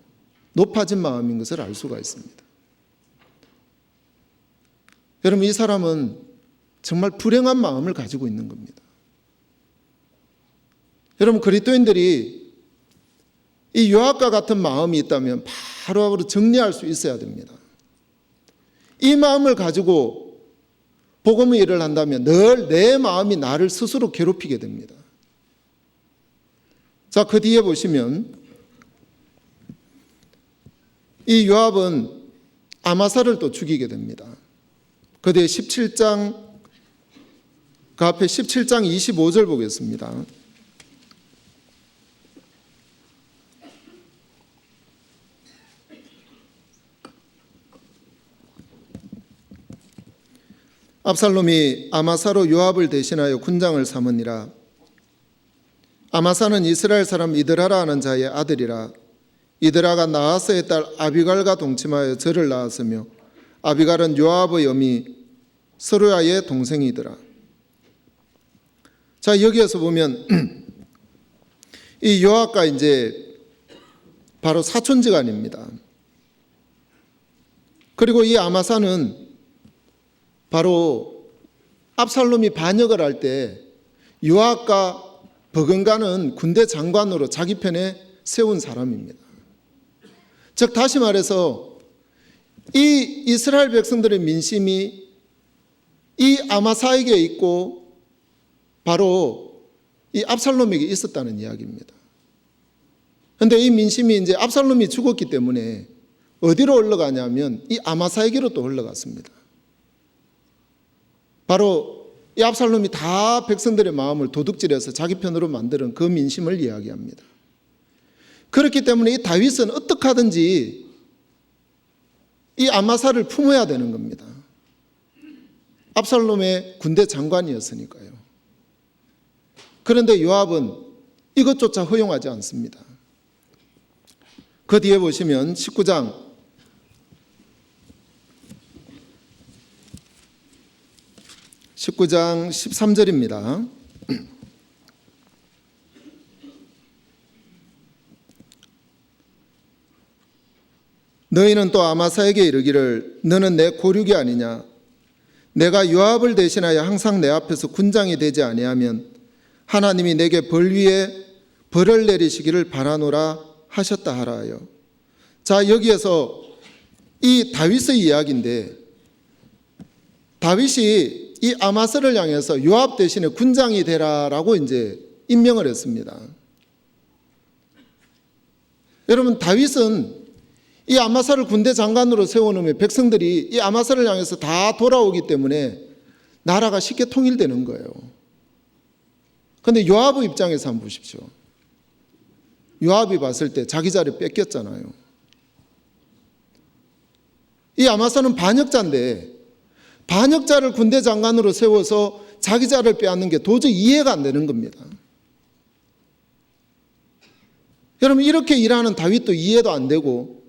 높아진 마음인 것을 알 수가 있습니다. 여러분, 이 사람은 정말 불행한 마음을 가지고 있는 겁니다. 여러분, 그리스도인들이 이 요압과 같은 마음이 있다면 바로바로 정리할 수 있어야 됩니다. 이 마음을 가지고 복음의 일을 한다면 늘 내 마음이 나를 스스로 괴롭히게 됩니다. 자, 그 뒤에 보시면 이 요압은 아마사를 또 죽이게 됩니다. 그 뒤에 17장, 그 앞에 17장 25절 보겠습니다. 압살롬이 아마사로 요압을 대신하여 군장을 삼으니라. 아마사는 이스라엘 사람 이드라라 하는 자의 아들이라. 이드라가 나하스의 딸 아비갈과 동침하여 저를 낳았으며 아비갈은 요압의 어미 스루야의 동생이더라. 자, 여기에서 보면 이 요압과 이제 바로 사촌지간입니다. 그리고 이 아마사는 바로 압살롬이 반역을 할 때 요압과 버금가는 군대 장관으로 자기 편에 세운 사람입니다. 즉 다시 말해서 이 이스라엘 백성들의 민심이 이 아마사에게 있고 바로 이 압살롬에게 있었다는 이야기입니다. 그런데 이 민심이 이제 압살롬이 죽었기 때문에 어디로 흘러가냐면 이 아마사에게로 또 흘러갔습니다. 바로 이 압살롬이 다 백성들의 마음을 도둑질해서 자기 편으로 만드는 그 민심을 이야기합니다. 그렇기 때문에 이 다윗은 어떻게 하든지 이 아마사를 품어야 되는 겁니다. 압살롬의 군대 장관이었으니까요. 그런데 요압은 이것조차 허용하지 않습니다. 그 뒤에 보시면 19장 13절입니다. 너희는 또 아마사에게 이르기를 너는 내 고륙이 아니냐 내가 요압을 대신하여 항상 내 앞에서 군장이 되지 아니하면 하나님이 내게 벌 위에 벌을 내리시기를 바라노라 하셨다 하라 하여. 자, 여기에서 이 다윗의 이야기인데 다윗이 이 아마사를 향해서 요압 대신에 군장이 되라라고 이제 임명을 했습니다. 여러분, 다윗은 이 아마사를 군대 장관으로 세워놓으면 백성들이 이 아마사를 향해서 다 돌아오기 때문에 나라가 쉽게 통일되는 거예요. 그런데 요압의 입장에서 한번 보십시오. 요압이 봤을 때 자기 자리 뺏겼잖아요. 이 아마사는 반역자인데 반역자를 군대 장관으로 세워서 자기 자리를 빼앗는 게 도저히 이해가 안 되는 겁니다. 여러분, 이렇게 일하는 다윗도 이해도 안 되고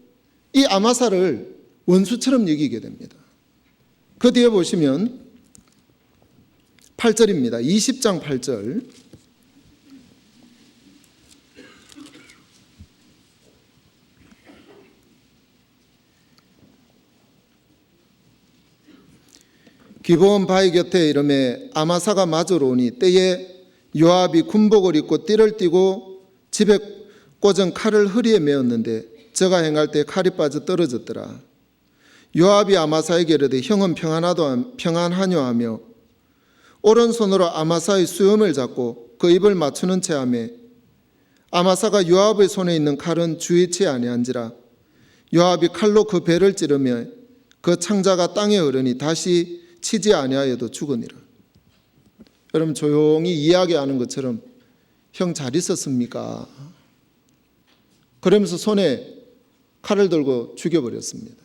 이 아마사를 원수처럼 여기게 됩니다. 그 뒤에 보시면 8절입니다. 20장 8절. 기브온 바위 곁에 이름에 아마사가 맞으러 오니 때에 요압이 군복을 입고 띠를 띠고 집에 꽂은 칼을 허리에 메었는데 저가 행할 때 칼이 빠져 떨어졌더라. 요압이 아마사에게 이르되 형은 평안하뇨 하며 오른손으로 아마사의 수염을 잡고 그 입을 맞추는 채 하매 아마사가 요압의 손에 있는 칼은 주의 채 아니한지라. 요압이 칼로 그 배를 찌르며 그 창자가 땅에 흐르니 다시 치지 아니하여도 죽으니라. 여러분, 조용히 이야기하는 것처럼 형 잘 있었습니까? 그러면서 손에 칼을 들고 죽여버렸습니다.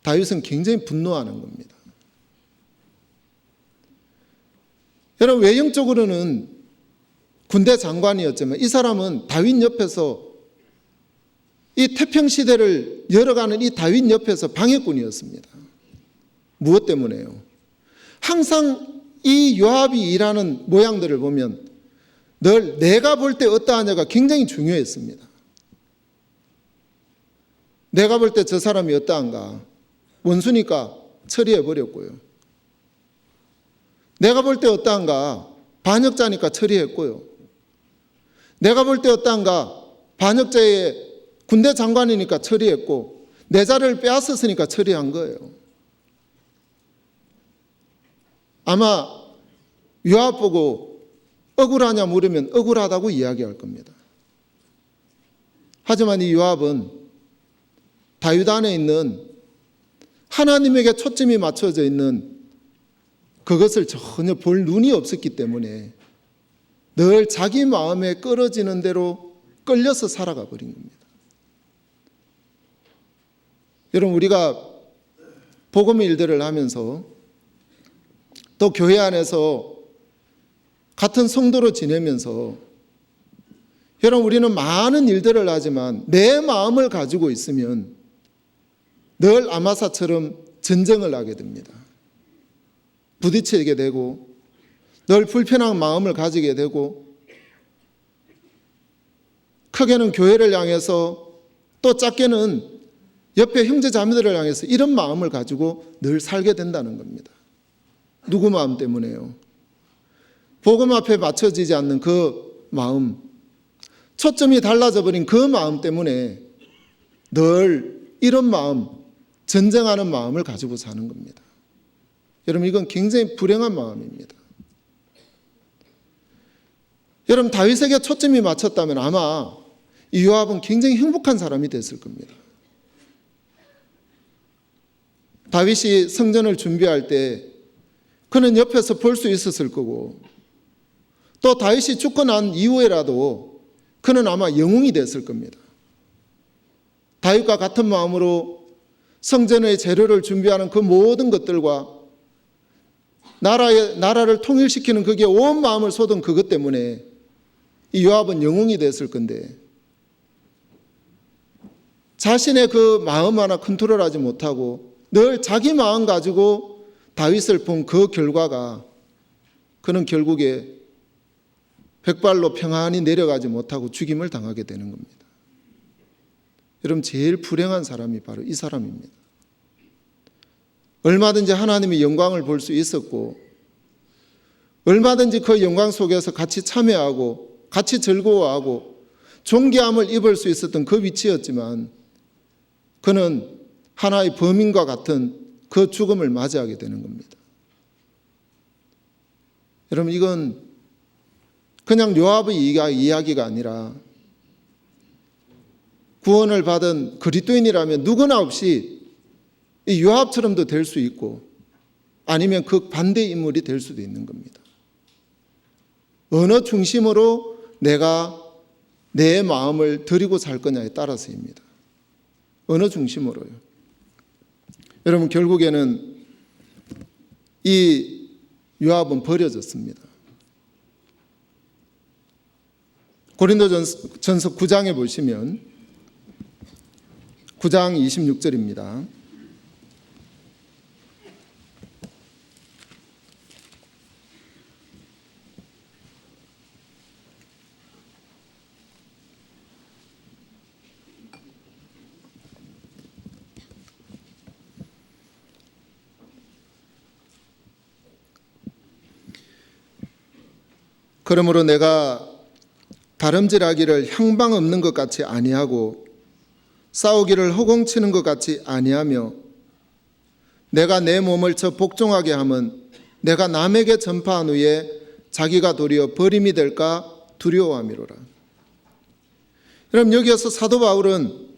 다윗은 굉장히 분노하는 겁니다. 여러분, 외형적으로는 군대 장관이었지만 이 사람은 다윗 옆에서 이 태평시대를 열어가는 이 다윗 옆에서 방해꾼이었습니다. 무엇 때문에요? 항상 이 요압이 일하는 모양들을 보면 늘 내가 볼 때 어떠하냐가 굉장히 중요했습니다. 내가 볼 때 저 사람이 어떠한가? 원수니까 처리해버렸고요. 내가 볼 때 어떠한가? 반역자니까 처리했고요. 내가 볼 때 어떠한가? 반역자의 군대 장관이니까 처리했고 내 자리를 빼앗았으니까 처리한 거예요. 아마 요압 보고 억울하냐 물으면 억울하다고 이야기할 겁니다. 하지만 이 요압은 다윗 안에 있는 하나님에게 초점이 맞춰져 있는 그것을 전혀 볼 눈이 없었기 때문에 늘 자기 마음에 끌어지는 대로 끌려서 살아가 버린 겁니다. 여러분, 우리가 복음 일들을 하면서 또 교회 안에서 같은 성도로 지내면서 여러분, 우리는 많은 일들을 하지만 내 마음을 가지고 있으면 늘 아마사처럼 전쟁을 하게 됩니다. 부딪히게 되고 늘 불편한 마음을 가지게 되고 크게는 교회를 향해서 또 작게는 옆에 형제 자매들을 향해서 이런 마음을 가지고 늘 살게 된다는 겁니다. 누구 마음 때문에요? 복음 앞에 맞춰지지 않는 그 마음, 초점이 달라져 버린 그 마음 때문에 늘 이런 마음, 전쟁하는 마음을 가지고 사는 겁니다. 여러분, 이건 굉장히 불행한 마음입니다. 여러분, 다윗에게 초점이 맞췄다면 아마 이 요압은 굉장히 행복한 사람이 됐을 겁니다. 다윗이 성전을 준비할 때 그는 옆에서 볼 수 있었을 거고, 또 다윗이 죽고 난 이후에라도 그는 아마 영웅이 됐을 겁니다. 다윗과 같은 마음으로 성전의 재료를 준비하는 그 모든 것들과 나라를 통일시키는 그게 온 마음을 쏟은 그것 때문에 이 요압은 영웅이 됐을 건데, 자신의 그 마음 하나 컨트롤하지 못하고 늘 자기 마음 가지고 다윗을 본 그 결과가 그는 결국에 백발로 평안히 내려가지 못하고 죽임을 당하게 되는 겁니다. 여러분, 제일 불행한 사람이 바로 이 사람입니다. 얼마든지 하나님의 영광을 볼 수 있었고, 얼마든지 그 영광 속에서 같이 참여하고 같이 즐거워하고 존귀함을 입을 수 있었던 그 위치였지만, 그는 하나의 범인과 같은 그 죽음을 맞이하게 되는 겁니다. 여러분, 이건 그냥 요압의 이야기가 아니라 구원을 받은 그리스도인이라면 누구나 없이 이 요압처럼도 될 수 있고, 아니면 그 반대 인물이 될 수도 있는 겁니다. 어느 중심으로 내가 내 마음을 드리고 살 거냐에 따라서입니다. 어느 중심으로요? 여러분, 결국에는 이 요압은 버려졌습니다. 고린도전서 9장에 보시면 9장 26절입니다. 그러므로 내가 다름질하기를 향방 없는 것 같이 아니하고 싸우기를 허공치는 것 같이 아니하며 내가 내 몸을 저 복종하게 함은 내가 남에게 전파한 후에 자기가 도리어 버림이 될까 두려워함이로라. 여러분, 여기에서 사도 바울은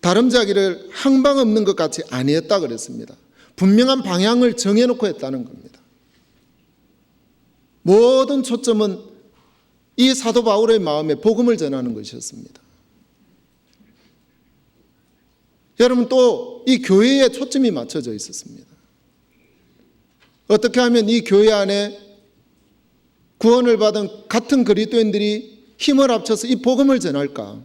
다름질하기를 향방 없는 것 같이 아니했다 그랬습니다. 분명한 방향을 정해놓고 했다는 겁니다. 모든 초점은 이 사도 바울의 마음에 복음을 전하는 것이었습니다. 여러분, 또 이 교회에 초점이 맞춰져 있었습니다. 어떻게 하면 이 교회 안에 구원을 받은 같은 그리스도인들이 힘을 합쳐서 이 복음을 전할까?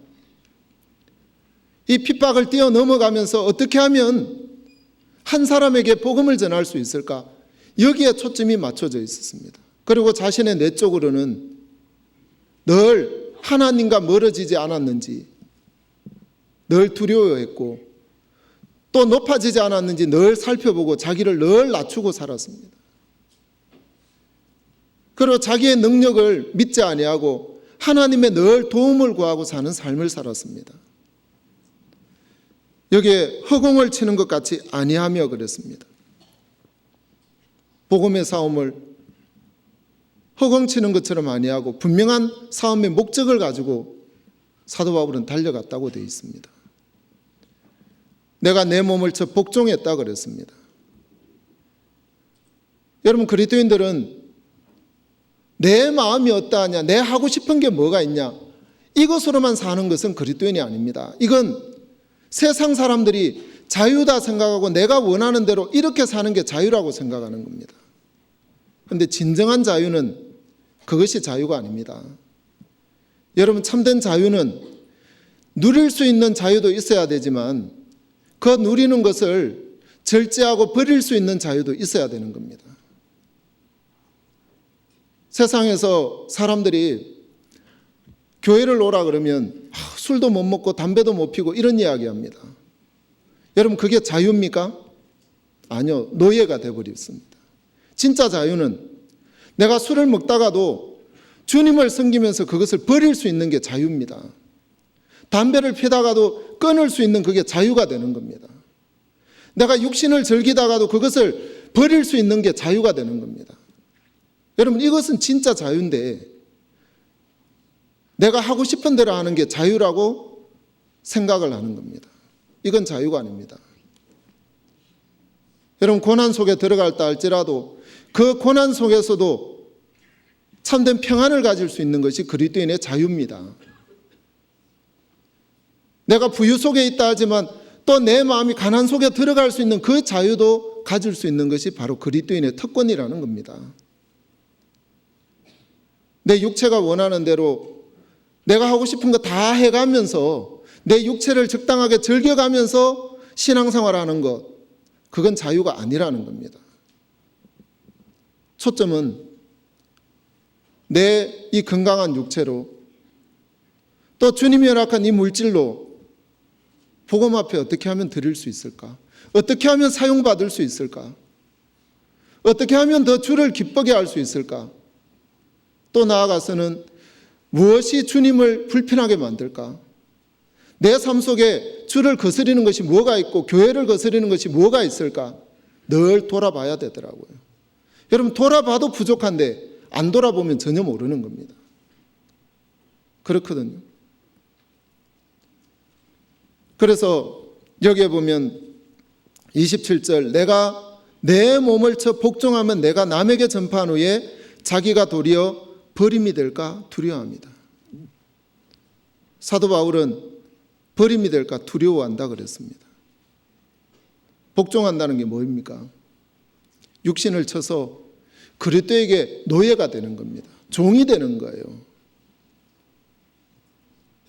이 핍박을 뛰어넘어가면서 어떻게 하면 한 사람에게 복음을 전할 수 있을까? 여기에 초점이 맞춰져 있었습니다. 그리고 자신의 내적으로는 늘 하나님과 멀어지지 않았는지 늘 두려워했고, 또 높아지지 않았는지 늘 살펴보고 자기를 늘 낮추고 살았습니다. 그리고 자기의 능력을 믿지 아니하고 하나님의 늘 도움을 구하고 사는 삶을 살았습니다. 여기에 허공을 치는 것 같이 아니하며 그랬습니다. 복음의 싸움을 허공치는 것처럼 아니하고 분명한 싸움의 목적을 가지고 사도 바울은 달려갔다고 되어 있습니다. 내가 내 몸을 저 복종했다 그랬습니다. 여러분, 그리스도인들은 내 마음이 어떠하냐, 내 하고 싶은 게 뭐가 있냐, 이것으로만 사는 것은 그리스도인이 아닙니다. 이건 세상 사람들이 자유다 생각하고 내가 원하는 대로 이렇게 사는 게 자유라고 생각하는 겁니다. 그런데 진정한 자유는 그것이 자유가 아닙니다. 여러분, 참된 자유는 누릴 수 있는 자유도 있어야 되지만 그 누리는 것을 절제하고 버릴 수 있는 자유도 있어야 되는 겁니다. 세상에서 사람들이 교회를 오라 그러면 술도 못 먹고 담배도 못 피고 이런 이야기합니다. 여러분, 그게 자유입니까? 아니요, 노예가 되어버렸습니다. 진짜 자유는 내가 술을 먹다가도 주님을 섬기면서 그것을 버릴 수 있는 게 자유입니다. 담배를 피다가도 끊을 수 있는 그게 자유가 되는 겁니다. 내가 육신을 즐기다가도 그것을 버릴 수 있는 게 자유가 되는 겁니다. 여러분, 이것은 진짜 자유인데 내가 하고 싶은 대로 하는 게 자유라고 생각을 하는 겁니다. 이건 자유가 아닙니다. 여러분, 고난 속에 들어갈다 할지라도 그 고난 속에서도 참된 평안을 가질 수 있는 것이 그리스도인의 자유입니다. 내가 부유 속에 있다 하지만 또 내 마음이 가난 속에 들어갈 수 있는 그 자유도 가질 수 있는 것이 바로 그리스도인의 특권이라는 겁니다. 내 육체가 원하는 대로 내가 하고 싶은 거 다 해가면서 내 육체를 적당하게 즐겨가면서 신앙생활하는 것, 그건 자유가 아니라는 겁니다. 초점은 내 이 건강한 육체로 또 주님이 허락한 이 물질로 복음 앞에 어떻게 하면 드릴 수 있을까? 어떻게 하면 사용받을 수 있을까? 어떻게 하면 더 주를 기쁘게 할 수 있을까? 또 나아가서는 무엇이 주님을 불편하게 만들까? 내 삶 속에 주를 거스리는 것이 뭐가 있고 교회를 거스리는 것이 뭐가 있을까? 늘 돌아봐야 되더라고요. 여러분, 돌아봐도 부족한데 안 돌아보면 전혀 모르는 겁니다. 그렇거든요. 그래서 여기에 보면 27절, 내가 내 몸을 쳐 복종하면 내가 남에게 전파한 후에 자기가 도리어 버림이 될까 두려워합니다. 사도 바울은 버림이 될까 두려워한다 그랬습니다. 복종한다는 게 뭐입니까? 육신을 쳐서 그리스도에게 노예가 되는 겁니다. 종이 되는 거예요.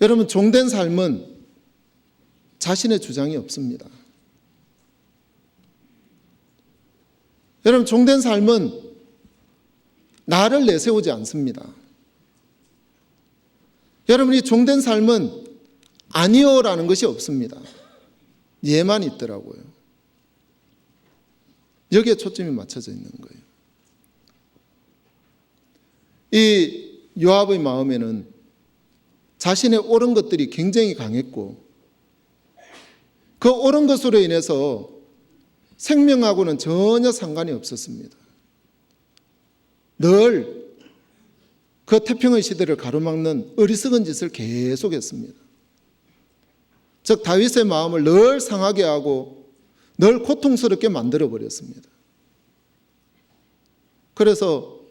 여러분, 종된 삶은 자신의 주장이 없습니다. 여러분, 종된 삶은 나를 내세우지 않습니다. 여러분, 이 종된 삶은 아니요라는 것이 없습니다. 얘만 있더라고요. 여기에 초점이 맞춰져 있는 거예요. 이 요압의 마음에는 자신의 옳은 것들이 굉장히 강했고 그 옳은 것으로 인해서 생명하고는 전혀 상관이 없었습니다. 늘 그 태평의 시대를 가로막는 어리석은 짓을 계속했습니다. 즉 다윗의 마음을 늘 상하게 하고 늘 고통스럽게 만들어버렸습니다. 그래서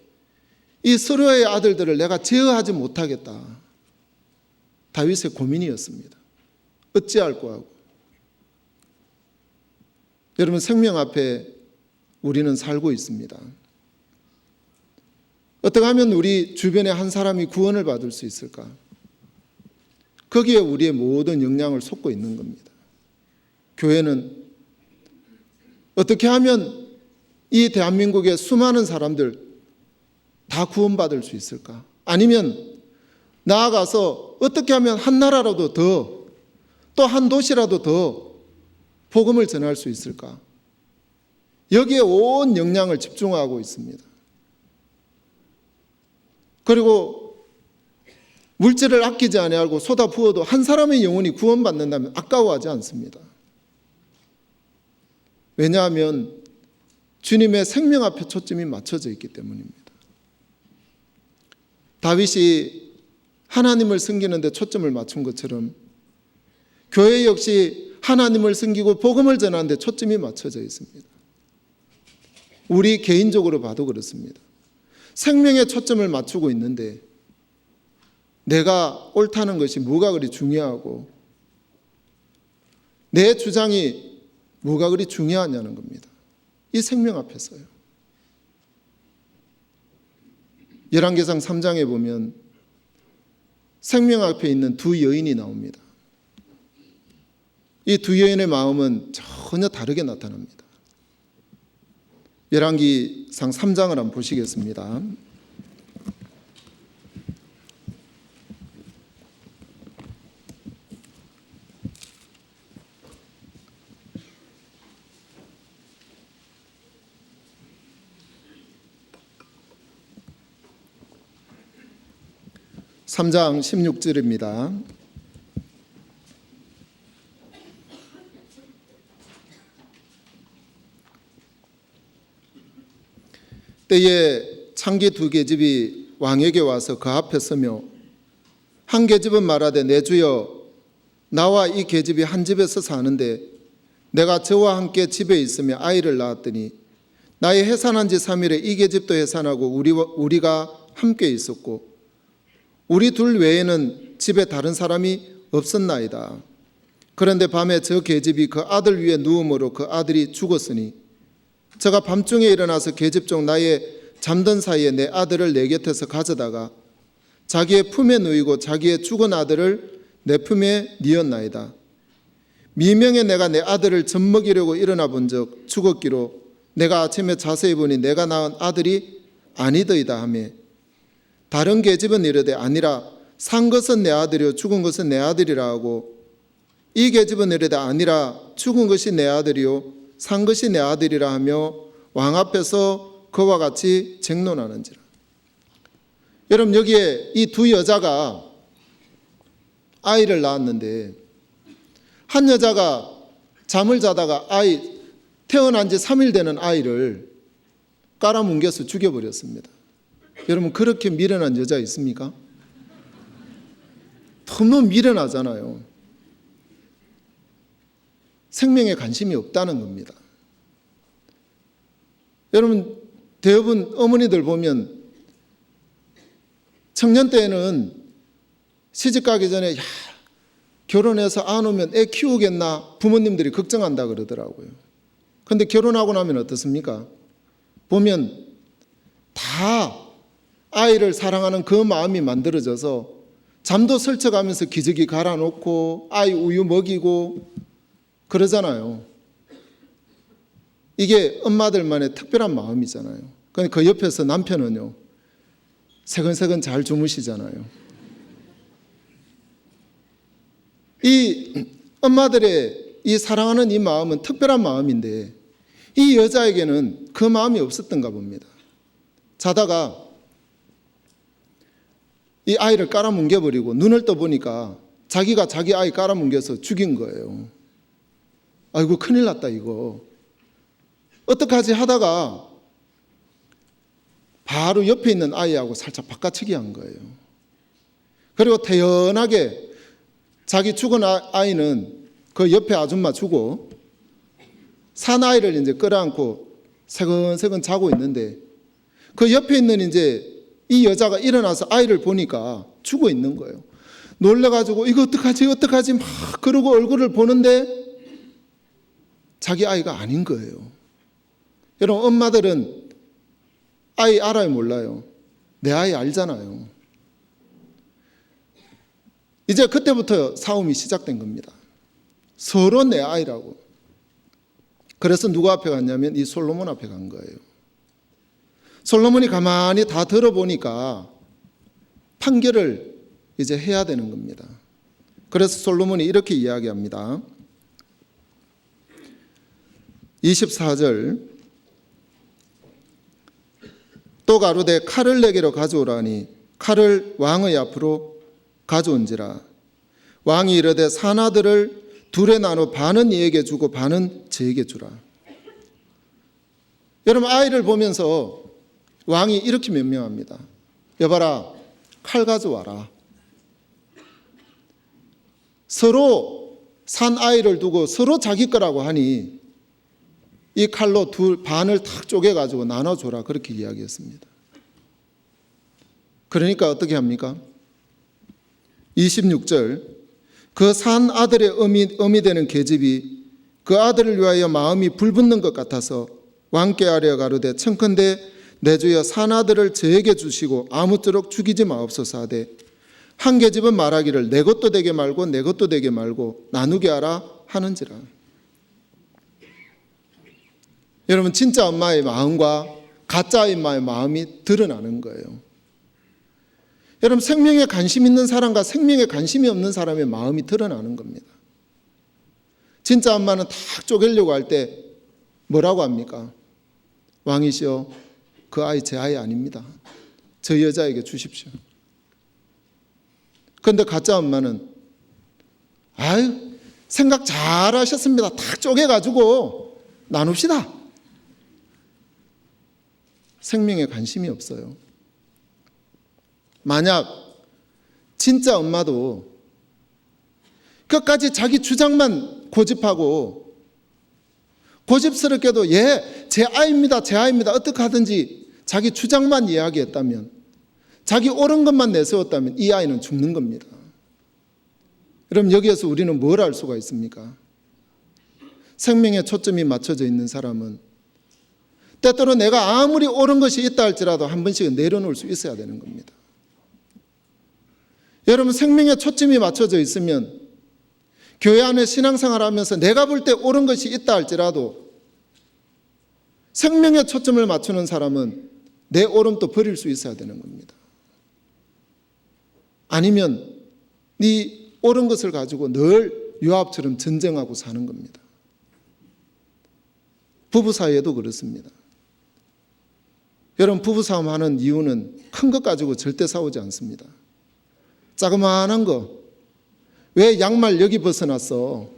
이 스루야의 아들들을 내가 제어하지 못하겠다. 다윗의 고민이었습니다. 어찌할꼬 하고. 여러분, 생명 앞에 우리는 살고 있습니다. 어떻게 하면 우리 주변에 한 사람이 구원을 받을 수 있을까? 거기에 우리의 모든 역량을 쏟고 있는 겁니다. 교회는 어떻게 하면 이 대한민국의 수많은 사람들 다 구원받을 수 있을까? 아니면 나아가서 어떻게 하면 한 나라라도 더, 또 한 도시라도 더 복음을 전할 수 있을까? 여기에 온 역량을 집중하고 있습니다. 그리고 물질을 아끼지 아니하고 쏟아 부어도 한 사람의 영혼이 구원받는다면 아까워하지 않습니다. 왜냐하면 주님의 생명 앞에 초점이 맞춰져 있기 때문입니다. 다윗이 하나님을 섬기는 데 초점을 맞춘 것처럼 교회 역시 하나님을 섬기고 복음을 전하는 데 초점이 맞춰져 있습니다. 우리 개인적으로 봐도 그렇습니다. 생명에 초점을 맞추고 있는데 내가 옳다는 것이 뭐가 그리 중요하고 내 주장이 뭐가 그리 중요하냐는 겁니다. 이 생명 앞에서요. 열왕기상 3장에 보면 생명 앞에 있는 두 여인이 나옵니다. 이 두 여인의 마음은 전혀 다르게 나타납니다. 열왕기상 3장을 한번 보시겠습니다. 3장 16절입니다. 때에 창기 두 계집이 왕에게 와서 그 앞에 서며 한 계집은 말하되 내 주여 나와 이 계집이 한 집에서 사는데 내가 저와 함께 집에 있으며 아이를 낳았더니 나의 해산한 지 3일에 이 계집도 해산하고 우리가 함께 있었고 우리 둘 외에는 집에 다른 사람이 없었나이다. 그런데 밤에 저 계집이 그 아들 위에 누움으로 그 아들이 죽었으니 저가 밤중에 일어나서 계집 중 나의 잠든 사이에 내 아들을 내 곁에서 가져다가 자기의 품에 누이고 자기의 죽은 아들을 내 품에 뉘었나이다. 미명에 내가 내 아들을 젖먹이려고 일어나 본 적 죽었기로 내가 아침에 자세히 보니 내가 낳은 아들이 아니더이다 하며 다른 계집은 이르되 아니라 산 것은 내 아들이요 죽은 것은 내 아들이라 하고 이 계집은 이르되 아니라 죽은 것이 내 아들이요 산 것이 내 아들이라 하며 왕 앞에서 그와 같이 쟁론하는지라. 여러분 여기에 이 두 여자가 아이를 낳았는데 한 여자가 잠을 자다가 태어난 지 3일 되는 아이를 깔아뭉개서 죽여버렸습니다. 여러분 그렇게 미련한 여자 있습니까? 너무 미련하잖아요. 생명에 관심이 없다는 겁니다. 여러분 대부분 어머니들 보면 청년 때에는 시집가기 전에 결혼해서 안 오면 애 키우겠나 부모님들이 걱정한다 그러더라고요. 그런데 결혼하고 나면 어떻습니까? 보면 다 아이를 사랑하는 그 마음이 만들어져서 잠도 설쳐가면서 기저귀 갈아놓고 아이 우유 먹이고 그러잖아요. 이게 엄마들만의 특별한 마음이잖아요. 근데 그 옆에서 남편은요 새근새근 잘 주무시잖아요. 이 엄마들의 이 사랑하는 이 마음은 특별한 마음인데 이 여자에게는 그 마음이 없었던가 봅니다. 자다가 이 아이를 깔아뭉개버리고 눈을 떠보니까 자기가 자기 아이 깔아뭉개서 죽인 거예요. 아이고 큰일 났다 이거. 어떡하지 하다가 바로 옆에 있는 아이하고 살짝 바꿔치기 한 거예요. 그리고 태연하게 자기 죽은 아이는 그 옆에 아줌마 주고 사나이를 이제 끌어안고 새근새근 자고 있는데 그 옆에 있는 이제 이 여자가 일어나서 아이를 보니까 죽어 있는 거예요. 놀래가지고 이거 어떡하지 막 그러고 얼굴을 보는데 자기 아이가 아닌 거예요. 여러분 엄마들은 아이 알아요 몰라요? 내 아이 알잖아요. 이제 그때부터 싸움이 시작된 겁니다. 서로 내 아이라고. 그래서 누구 앞에 갔냐면 이 솔로몬 앞에 간 거예요. 솔로몬이 가만히 다 들어보니까 판결을 이제 해야 되는 겁니다. 그래서 솔로몬이 이렇게 이야기합니다. 24절 또 가로되 칼을 내게로 가져오라니 칼을 왕의 앞으로 가져온지라. 왕이 이르되 사나들을 둘에 나눠 반은 이에게 주고 반은 저에게 주라. 여러분 아이를 보면서 왕이 이렇게 명령합니다. 여봐라 칼 가져와라. 서로 산 아이를 두고 서로 자기 거라고 하니 이 칼로 반을 탁 쪼개가지고 나눠줘라 그렇게 이야기했습니다. 그러니까 어떻게 합니까? 26절 그 산 아들의 어미 되는 계집이 그 아들을 위하여 마음이 불붙는 것 같아서 왕께 아뢰어 가로되 청컨대 내 주여 산 아들을 저에게 주시고 아무쪼록 죽이지 마옵소서 하되 한 계집은 말하기를 내 것도 되게 말고 내 것도 되게 말고 나누게 하라 하는지라. 여러분 진짜 엄마의 마음과 가짜 엄마의 마음이 드러나는 거예요. 여러분 생명에 관심 있는 사람과 생명에 관심이 없는 사람의 마음이 드러나는 겁니다. 진짜 엄마는 탁 쪼개려고 할 때 뭐라고 합니까? 왕이시여 그 아이 제 아이 아닙니다. 저 여자에게 주십시오. 그런데 가짜 엄마는 아유 생각 잘 하셨습니다. 다 쪼개가지고 나눕시다. 생명에 관심이 없어요. 만약 진짜 엄마도 끝까지 자기 주장만 고집하고 고집스럽게도 제 아이입니다. 제 아이입니다. 어떻게 하든지 자기 주장만 이야기했다면, 자기 옳은 것만 내세웠다면 이 아이는 죽는 겁니다. 그럼 여기에서 우리는 뭘 알 수가 있습니까? 생명에 초점이 맞춰져 있는 사람은 때때로 내가 아무리 옳은 것이 있다 할지라도 한 번씩은 내려놓을 수 있어야 되는 겁니다. 여러분, 생명에 초점이 맞춰져 있으면 교회 안에 신앙생활을 하면서 내가 볼 때 옳은 것이 있다 할지라도 생명에 초점을 맞추는 사람은 내 옳음도 버릴 수 있어야 되는 겁니다. 아니면 네 옳은 것을 가지고 늘 요압처럼 전쟁하고 사는 겁니다. 부부 사이에도 그렇습니다. 여러분, 부부싸움 하는 이유는 큰 것 가지고 절대 싸우지 않습니다. 자그마한 거, 왜 양말 여기 벗어났어?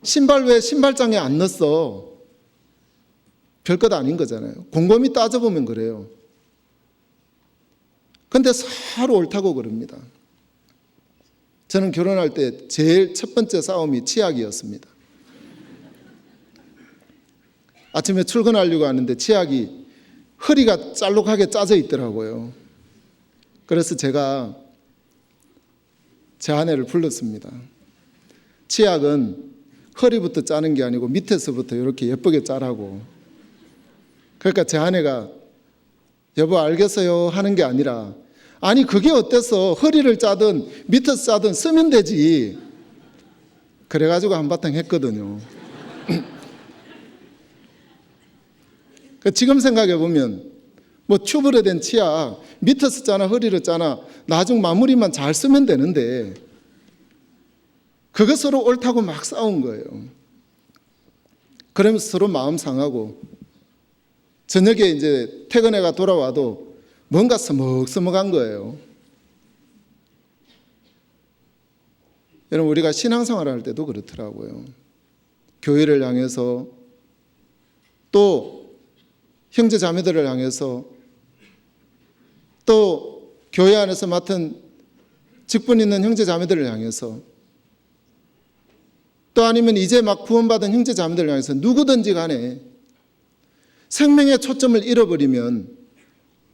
신발 왜 신발장에 안 넣었어? 별것 아닌 거잖아요. 곰곰이 따져보면 그래요. 근데 서로 옳다고 그럽니다. 저는 결혼할 때 제일 첫 번째 싸움이 치약이었습니다. 아침에 출근하려고 하는데 치약이 허리가 짤록하게 짜져 있더라고요. 그래서 제가 제 아내를 불렀습니다. 치약은 허리부터 짜는 게 아니고 밑에서부터 이렇게 예쁘게 짜라고. 그러니까 제 아내가 여보 알겠어요 하는 게 아니라, 아니 그게 어때서 허리를 짜든 밑에서 짜든 쓰면 되지. 그래가지고 한바탕 했거든요. 지금 생각해 보면 뭐 튜브로 된 치약 밑에서 짜나 허리를 짜나 나중 마무리만 잘 쓰면 되는데 그거 서로 옳다고 막 싸운 거예요. 그러면서 서로 마음 상하고 저녁에 이제 퇴근해가 돌아와도 뭔가 서먹서먹한 거예요. 여러분, 우리가 신앙생활 할 때도 그렇더라고요. 교회를 향해서 또 형제 자매들을 향해서 또 교회 안에서 맡은 직분 있는 형제 자매들을 향해서 또 아니면 이제 막 구원받은 형제 자매들을 향해서 누구든지 간에 생명의 초점을 잃어버리면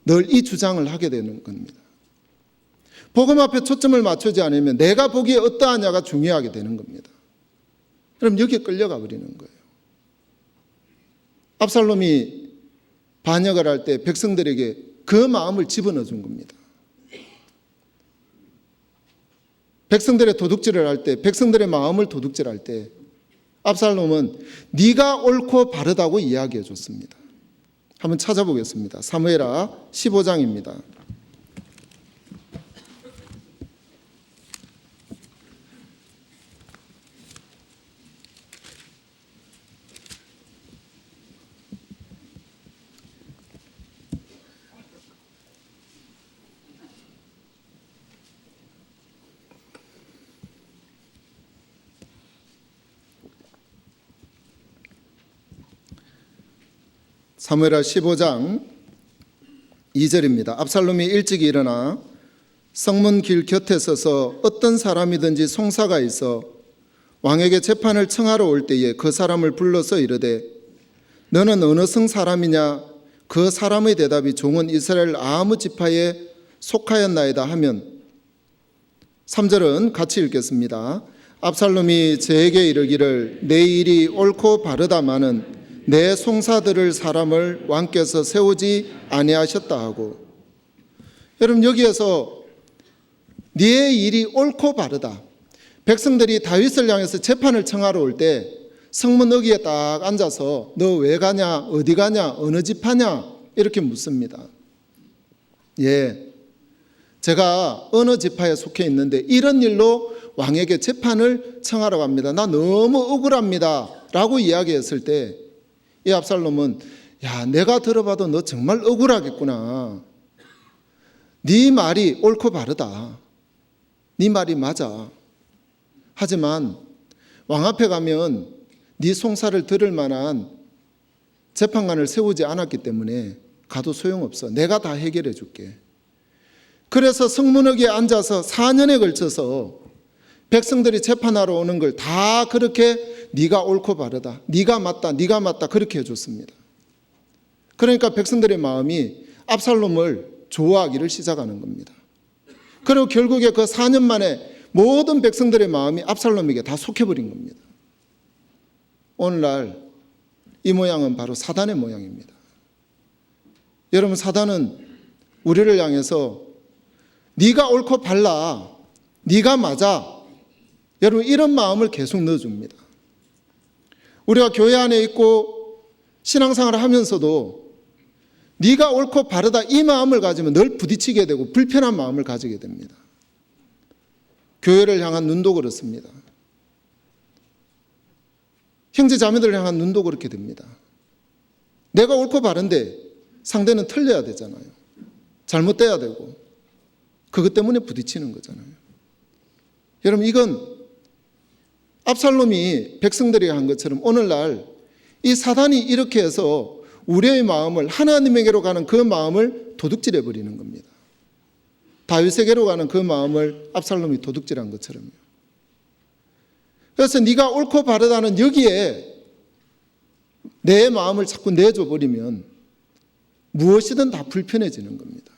늘 이 주장을 하게 되는 겁니다. 복음 앞에 초점을 맞추지 않으면 내가 보기에 어떠하냐가 중요하게 되는 겁니다. 그럼 여기에 끌려가 버리는 거예요. 압살롬이 반역을 할 때 백성들에게 그 마음을 집어넣어 준 겁니다. 백성들의 도둑질을 할 때, 백성들의 마음을 도둑질할 때 압살롬은 네가 옳고 바르다고 이야기해 줬습니다. 한번 찾아보겠습니다. 사무엘하 15장입니다. 사무엘하 15장 2절입니다. 압살롬이 일찍 일어나 성문 길 곁에 서서 어떤 사람이든지 송사가 있어 왕에게 재판을 청하러 올 때에 그 사람을 불러서 이르되 너는 어느 성 사람이냐? 그 사람의 대답이 종은 이스라엘 아무 지파에 속하였나이다 하면 3절은 같이 읽겠습니다. 압살롬이 저에게 이르기를 내 일이 옳고 바르다마는 내 송사들을 사람을 왕께서 세우지 아니하셨다 하고, 여러분 여기에서 네 일이 옳고 바르다, 백성들이 다윗을 향해서 재판을 청하러 올 때 성문 어귀에 딱 앉아서 너 왜 가냐, 어디 가냐, 어느 지파냐 이렇게 묻습니다. 예, 제가 어느 지파에 속해 있는데 이런 일로 왕에게 재판을 청하러 갑니다. 나 너무 억울합니다 라고 이야기했을 때 이 압살롬은 야, 내가 들어봐도 너 정말 억울하겠구나. 네 말이 옳고 바르다. 네 말이 맞아. 하지만 왕 앞에 가면 네 송사를 들을 만한 재판관을 세우지 않았기 때문에 가도 소용없어. 내가 다 해결해 줄게. 그래서 성문역에 앉아서 4년에 걸쳐서 백성들이 재판하러 오는 걸 다 그렇게 네가 옳고 바르다, 네가 맞다 그렇게 해줬습니다. 그러니까 백성들의 마음이 압살롬을 좋아하기를 시작하는 겁니다. 그리고 결국에 그 4년 만에 모든 백성들의 마음이 압살롬에게 다 속해버린 겁니다. 오늘날 이 모양은 바로 사단의 모양입니다. 여러분, 사단은 우리를 향해서 네가 옳고 발라, 네가 맞아, 여러분 이런 마음을 계속 넣어줍니다. 우리가 교회 안에 있고 신앙생활을 하면서도 네가 옳고 바르다 이 마음을 가지면 늘 부딪히게 되고 불편한 마음을 가지게 됩니다. 교회를 향한 눈도 그렇습니다. 형제 자매들을 향한 눈도 그렇게 됩니다. 내가 옳고 바른데 상대는 틀려야 되잖아요. 잘못돼야 되고 그것 때문에 부딪히는 거잖아요. 여러분, 이건 압살롬이 백성들에게 한 것처럼 오늘날 이 사단이 이렇게 해서 우리의 마음을, 하나님에게로 가는 그 마음을 도둑질해 버리는 겁니다. 다윗에게로 가는 그 마음을 압살롬이 도둑질한 것처럼요. 그래서 네가 옳고 바르다는 여기에 내 마음을 자꾸 내줘 버리면 무엇이든 다 불편해지는 겁니다.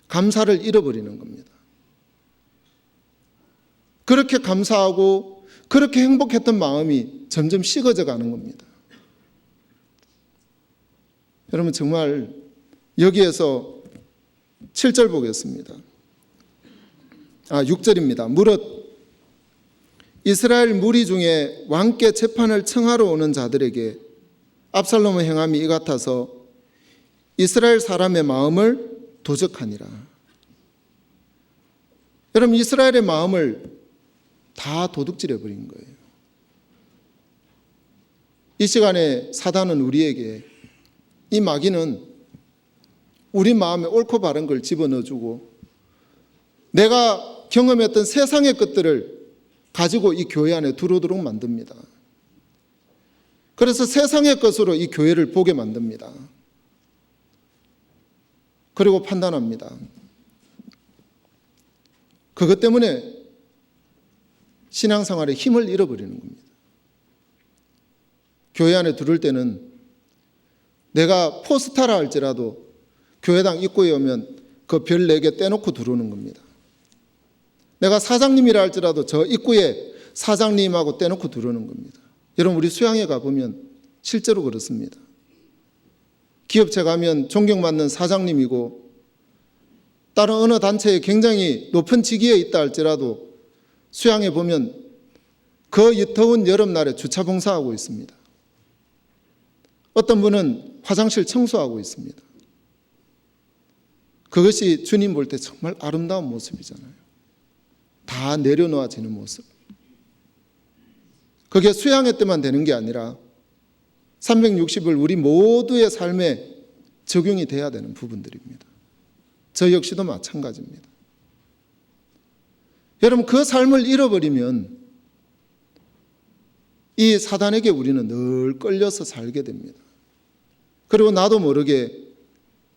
감사를 잃어버리는 겁니다. 그렇게 감사하고 그렇게 행복했던 마음이 점점 식어져 가는 겁니다. 여러분, 정말 여기에서 7절 보겠습니다. 6절입니다. 무릇 이스라엘 무리 중에 왕께 재판을 청하러 오는 자들에게 압살롬의 행함이 이 같아서 이스라엘 사람의 마음을 도적하니라. 여러분, 이스라엘의 마음을 다 도둑질해 버린 거예요. 이 시간에 사단은 우리에게, 이 마귀는 우리 마음에 옳고 바른 걸 집어넣어주고 내가 경험했던 세상의 것들을 가지고 이 교회 안에 들어오도록 만듭니다. 그래서 세상의 것으로 이 교회를 보게 만듭니다. 그리고 판단합니다. 그것 때문에 신앙생활에 힘을 잃어버리는 겁니다. 교회 안에 들어올 때는 내가 포스타라 할지라도 교회당 입구에 오면 그 별 4개 떼놓고 들어오는 겁니다. 내가 사장님이라 할지라도 저 입구에 사장님하고 떼놓고 들어오는 겁니다. 여러분, 우리 수양회 가보면 실제로 그렇습니다. 기업체 가면 존경받는 사장님이고 다른 어느 단체에 굉장히 높은 직위에 있다 할지라도 수양회 보면 그 더운 여름날에 주차 봉사하고 있습니다. 어떤 분은 화장실 청소하고 있습니다. 그것이 주님 볼 때 정말 아름다운 모습이잖아요. 다 내려놓아지는 모습. 그게 수양회 때만 되는 게 아니라 360일 우리 모두의 삶에 적용이 돼야 되는 부분들입니다. 저 역시도 마찬가지입니다. 여러분, 그 삶을 잃어버리면 이 사단에게 우리는 늘 끌려서 살게 됩니다. 그리고 나도 모르게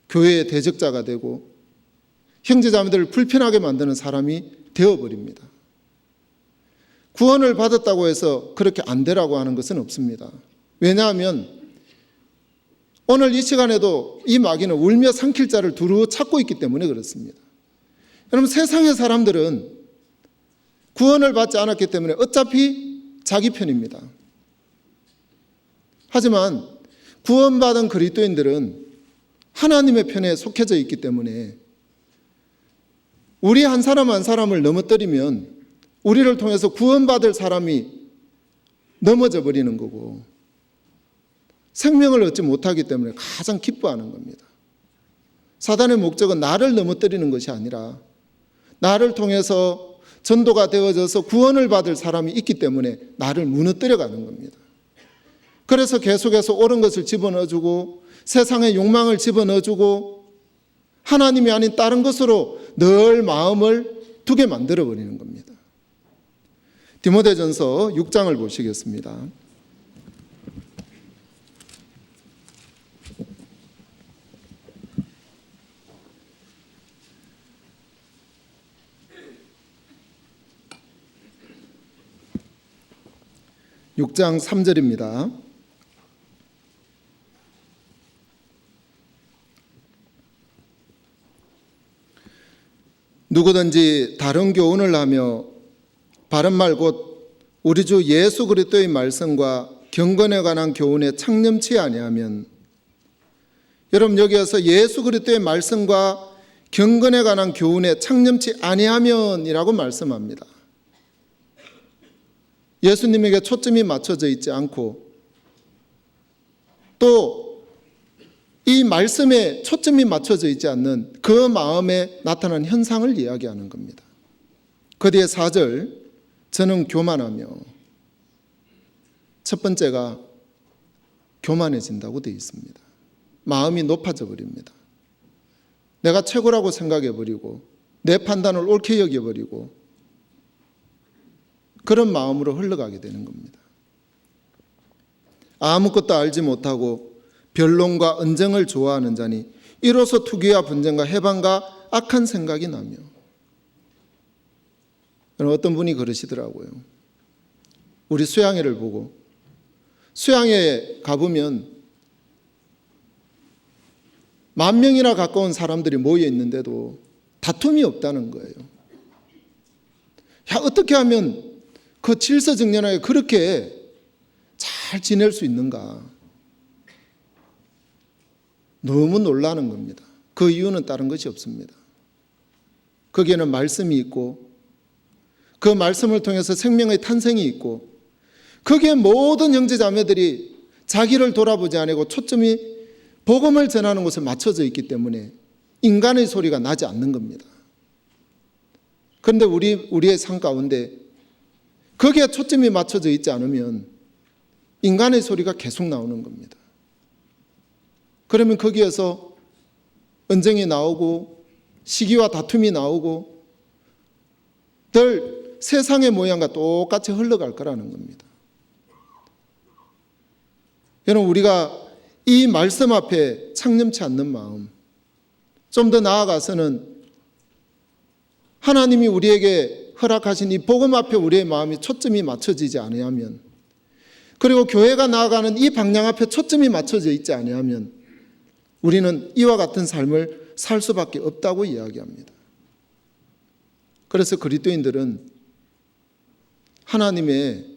교회의 대적자가 되고 형제자매들을 불편하게 만드는 사람이 되어버립니다. 구원을 받았다고 해서 그렇게 안 되라고 하는 것은 없습니다. 왜냐하면 오늘 이 시간에도 이 마귀는 울며 삼킬 자를 두루 찾고 있기 때문에 그렇습니다. 여러분, 세상의 사람들은 구원을 받지 않았기 때문에 어차피 자기 편입니다. 하지만 구원받은 그리스도인들은 하나님의 편에 속해져 있기 때문에 우리 한 사람 한 사람을 넘어뜨리면 우리를 통해서 구원받을 사람이 넘어져 버리는 거고 생명을 얻지 못하기 때문에 가장 기뻐하는 겁니다. 사단의 목적은 나를 넘어뜨리는 것이 아니라 나를 통해서 전도가 되어져서 구원을 받을 사람이 있기 때문에 나를 무너뜨려 가는 겁니다. 그래서 계속해서 옳은 것을 집어넣어주고 세상의 욕망을 집어넣어주고 하나님이 아닌 다른 것으로 늘 마음을 두게 만들어버리는 겁니다. 디모데전서 6장을 보시겠습니다. (6장) 3절입니다. 누구든지 다른 교훈을 하며 바른 말 곧 우리 주 예수 그리스도의 말씀과 경건에 관한 교훈에 창념치 아니하면, 여러분 여기에서 예수 그리스도의 말씀과 경건에 관한 교훈에 창념치 아니하면이라고 말씀합니다. 예수님에게 초점이 맞춰져 있지 않고 또 이 말씀에 초점이 맞춰져 있지 않는 그 마음에 나타난 현상을 이야기하는 겁니다. 그 뒤에 4절, 저는 교만하며, 첫 번째가 교만해진다고 되어 있습니다. 마음이 높아져 버립니다. 내가 최고라고 생각해 버리고 내 판단을 옳게 여겨 버리고 그런 마음으로 흘러가게 되는 겁니다. 아무것도 알지 못하고 변론과 언쟁을 좋아하는 자니 이로써 투기와 분쟁과 해방과 악한 생각이 나며. 어떤 분이 그러시더라고요. 우리 수양회를 보고, 수양회에 가보면 10,000명이나 가까운 사람들이 모여 있는데도 다툼이 없다는 거예요. 야, 어떻게 하면 그 질서정연하게 그렇게 잘 지낼 수 있는가? 너무 놀라는 겁니다. 그 이유는 다른 것이 없습니다. 거기에는 말씀이 있고 그 말씀을 통해서 생명의 탄생이 있고 거기에 모든 형제자매들이 자기를 돌아보지 않고 초점이 복음을 전하는 곳에 맞춰져 있기 때문에 인간의 소리가 나지 않는 겁니다. 그런데 우리의 삶 가운데 거기에 초점이 맞춰져 있지 않으면 인간의 소리가 계속 나오는 겁니다. 그러면 거기에서 언쟁이 나오고 시기와 다툼이 나오고 늘 세상의 모양과 똑같이 흘러갈 거라는 겁니다. 여러분, 우리가 이 말씀 앞에 창념치 않는 마음, 좀 더 나아가서는 하나님이 우리에게 허락하신 이 복음 앞에 우리의 마음이 초점이 맞춰지지 아니하면, 그리고 교회가 나아가는 이 방향 앞에 초점이 맞춰져 있지 아니하면 우리는 이와 같은 삶을 살 수밖에 없다고 이야기합니다. 그래서 그리스도인들은 하나님의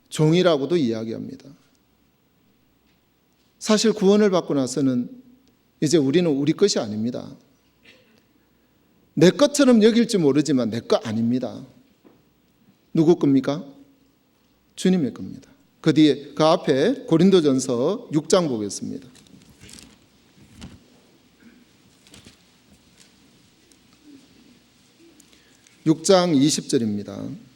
종이라고도 이야기합니다. 사실 구원을 받고 나서는 이제 우리는 우리 것이 아닙니다. 내 것처럼 여길지 모르지만 내 것 아닙니다. 누구 겁니까? 주님의 겁니다. 그 뒤에 그 앞에 고린도전서 6장 보겠습니다. 6장 20절입니다.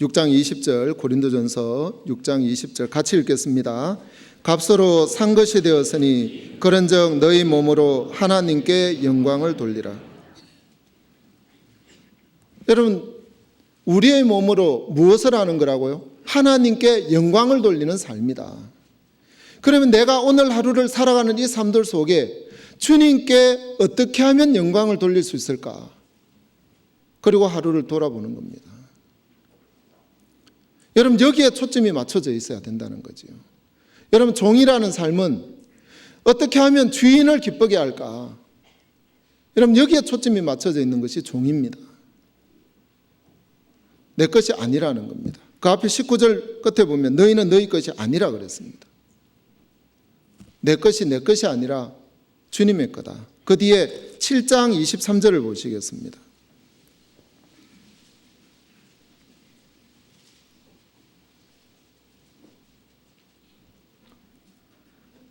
(6장 20절) 고린도전서 6장 20절 같이 읽겠습니다. 값으로 산 것이 되었으니 그런즉 너희 몸으로 하나님께 영광을 돌리라. 여러분, 우리의 몸으로 무엇을 하는 거라고요? 하나님께 영광을 돌리는 삶이다. 그러면 내가 오늘 하루를 살아가는 이 삶들 속에 주님께 어떻게 하면 영광을 돌릴 수 있을까? 그리고 하루를 돌아보는 겁니다. 여러분, 여기에 초점이 맞춰져 있어야 된다는 거죠. 여러분, 종이라는 삶은 어떻게 하면 주인을 기쁘게 할까? 여러분, 여기에 초점이 맞춰져 있는 것이 종입니다. 내 것이 아니라는 겁니다. 그 앞에 19절 끝에 보면 너희는 너희 것이 아니라 그랬습니다. 내 것이 내 것이 아니라 주님의 거다. 그 뒤에 7장 23절을 보시겠습니다.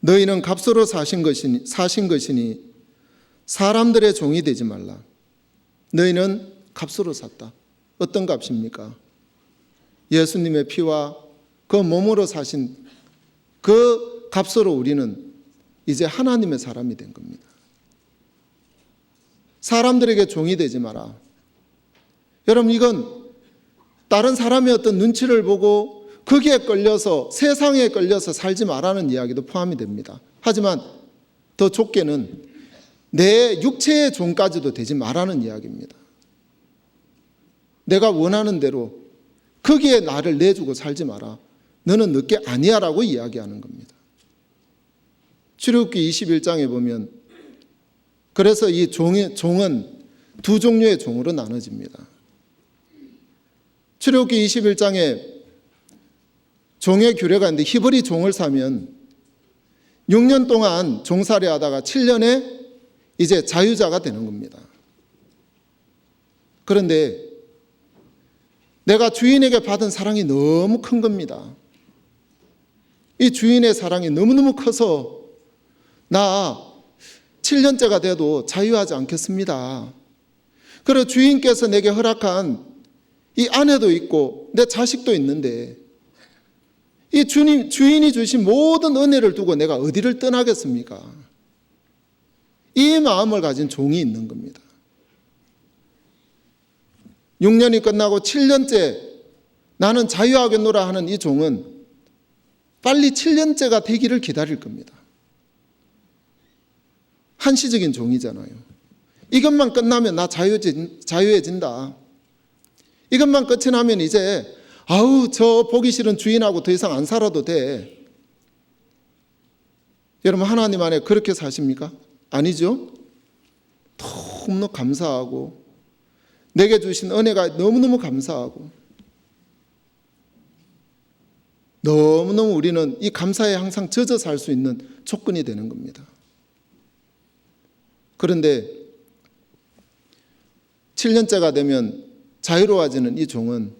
너희는 값으로 사신 것이니 사람들의 종이 되지 말라. 너희는 값으로 샀다. 어떤 값입니까? 예수님의 피와 그 몸으로 사신 그 값으로 우리는 이제 하나님의 사람이 된 겁니다. 사람들에게 종이 되지 마라. 여러분, 이건 다른 사람의 어떤 눈치를 보고 거기에 끌려서, 세상에 끌려서 살지 말라는 이야기도 포함이 됩니다. 하지만 더 좁게는 내 육체의 종까지도 되지 말라는 이야기입니다. 내가 원하는 대로 거기에 나를 내주고 살지 마라. 너는 너게 아니야 라고 이야기하는 겁니다. 출애굽기 21장에 보면 그래서 이 종은 두 종류의 종으로 나눠집니다. 출애굽기 21장에 종의 규례가 있는데 히브리 종을 사면 6년 동안 종살이 하다가 7년에 이제 자유자가 되는 겁니다. 그런데 내가 주인에게 받은 사랑이 너무 큰 겁니다. 이 주인의 사랑이 너무너무 커서 나 7년째가 돼도 자유하지 않겠습니다. 그리고 주인께서 내게 허락한 이 아내도 있고 내 자식도 있는데 이 주인이 주신 모든 은혜를 두고 내가 어디를 떠나겠습니까? 이 마음을 가진 종이 있는 겁니다. 6년이 끝나고 7년째 나는 자유하겠노라 하는 이 종은 빨리 7년째가 되기를 기다릴 겁니다. 한시적인 종이잖아요. 이것만 끝나면 나 자유해진다. 이것만 끝이 나면 이제 저 보기 싫은 주인하고 더 이상 안 살아도 돼. 여러분, 하나님 안에 그렇게 사십니까? 아니죠? 너무너무 감사하고 내게 주신 은혜가 너무너무 감사하고 너무너무 우리는 이 감사에 항상 젖어 살 수 있는 조건이 되는 겁니다. 그런데 7년째가 되면 자유로워지는 이 종은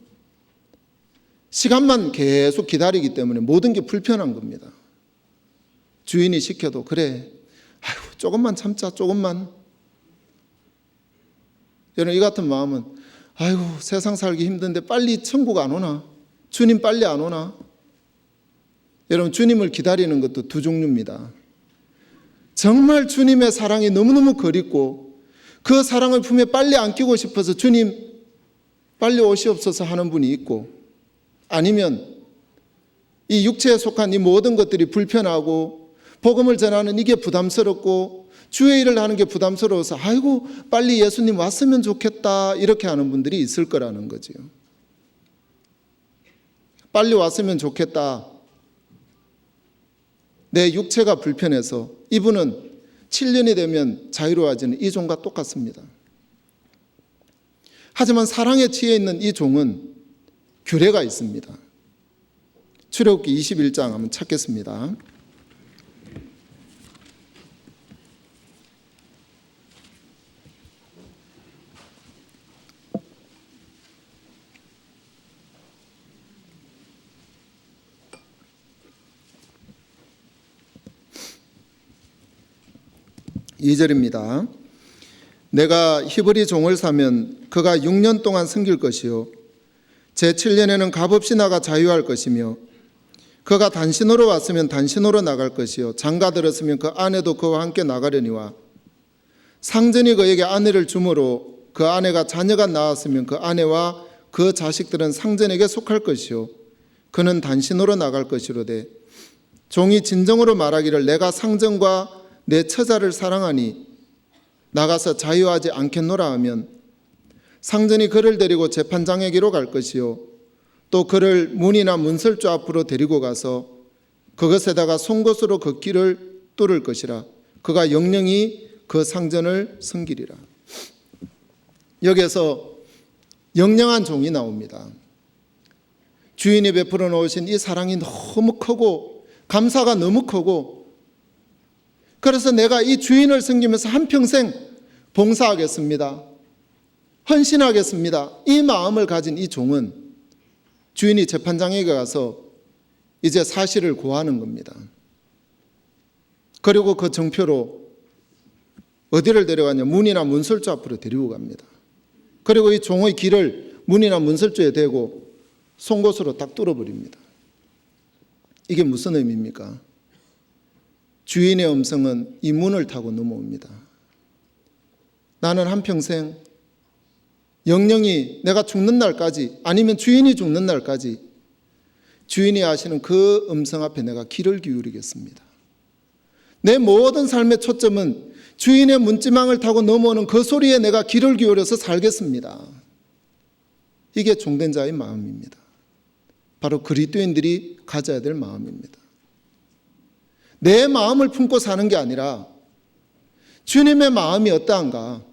시간만 계속 기다리기 때문에 모든 게 불편한 겁니다. 주인이 시켜도 그래, 조금만 참자, 조금만. 여러분, 이 같은 마음은 세상 살기 힘든데 빨리 천국 안 오나? 주님 빨리 안 오나? 여러분, 주님을 기다리는 것도 두 종류입니다. 정말 주님의 사랑이 너무너무 그립고 그 사랑을 품에 빨리 안기고 싶어서 주님 빨리 오시옵소서 하는 분이 있고, 아니면 이 육체에 속한 이 모든 것들이 불편하고 복음을 전하는 이게 부담스럽고 주의 일을 하는 게 부담스러워서 빨리 예수님 왔으면 좋겠다 이렇게 하는 분들이 있을 거라는 거지요. 빨리 왔으면 좋겠다. 내 육체가 불편해서. 이분은 7년이 되면 자유로워지는 이 종과 똑같습니다. 하지만 사랑에 취해 있는 이 종은 규례가 있습니다. 출애굽기 21장 한번 찾겠습니다. (2절입니다) 내가 히브리 종을 사면 그가 6년 동안 섬길 것이요 제7년에는 값없이 나가 자유할 것이며 그가 단신으로 왔으면 단신으로 나갈 것이요 장가 들었으면 그 아내도 그와 함께 나가려니와 상전이 그에게 아내를 주므로 그 아내가 자녀가 낳았으면 그 아내와 그 자식들은 상전에게 속할 것이요 그는 단신으로 나갈 것이로되 종이 진정으로 말하기를 내가 상전과 내 처자를 사랑하니 나가서 자유하지 않겠노라 하면 상전이 그를 데리고 재판장에게로 갈 것이요 또 그를 문이나 문설주 앞으로 데리고 가서 그것에다가 송곳으로 그 길을 뚫을 것이라. 그가 영영이 그 상전을 섬기리라. 여기에서 영영한 종이 나옵니다. 주인이 베풀어 놓으신 이 사랑이 너무 크고 감사가 너무 크고, 그래서 내가 이 주인을 섬기면서 한평생 봉사하겠습니다. 헌신하겠습니다. 이 마음을 가진 이 종은 주인이 재판장에게 가서 이제 사실을 고하는 겁니다. 그리고 그 정표로 어디를 데려가냐? 문이나 문설주 앞으로 데리고 갑니다. 그리고 이 종의 길을 문이나 문설주에 대고 송곳으로 딱 뚫어버립니다. 이게 무슨 의미입니까? 주인의 음성은 이 문을 타고 넘어옵니다. 나는 한평생 영영이 내가 죽는 날까지, 아니면 주인이 죽는 날까지 주인이 하시는 그 음성 앞에 내가 귀를 기울이겠습니다. 내 모든 삶의 초점은 주인의 문지망을 타고 넘어오는 그 소리에 내가 귀를 기울여서 살겠습니다. 이게 종된 자의 마음입니다. 바로 그리스도인들이 가져야 될 마음입니다. 내 마음을 품고 사는 게 아니라 주님의 마음이 어떠한가,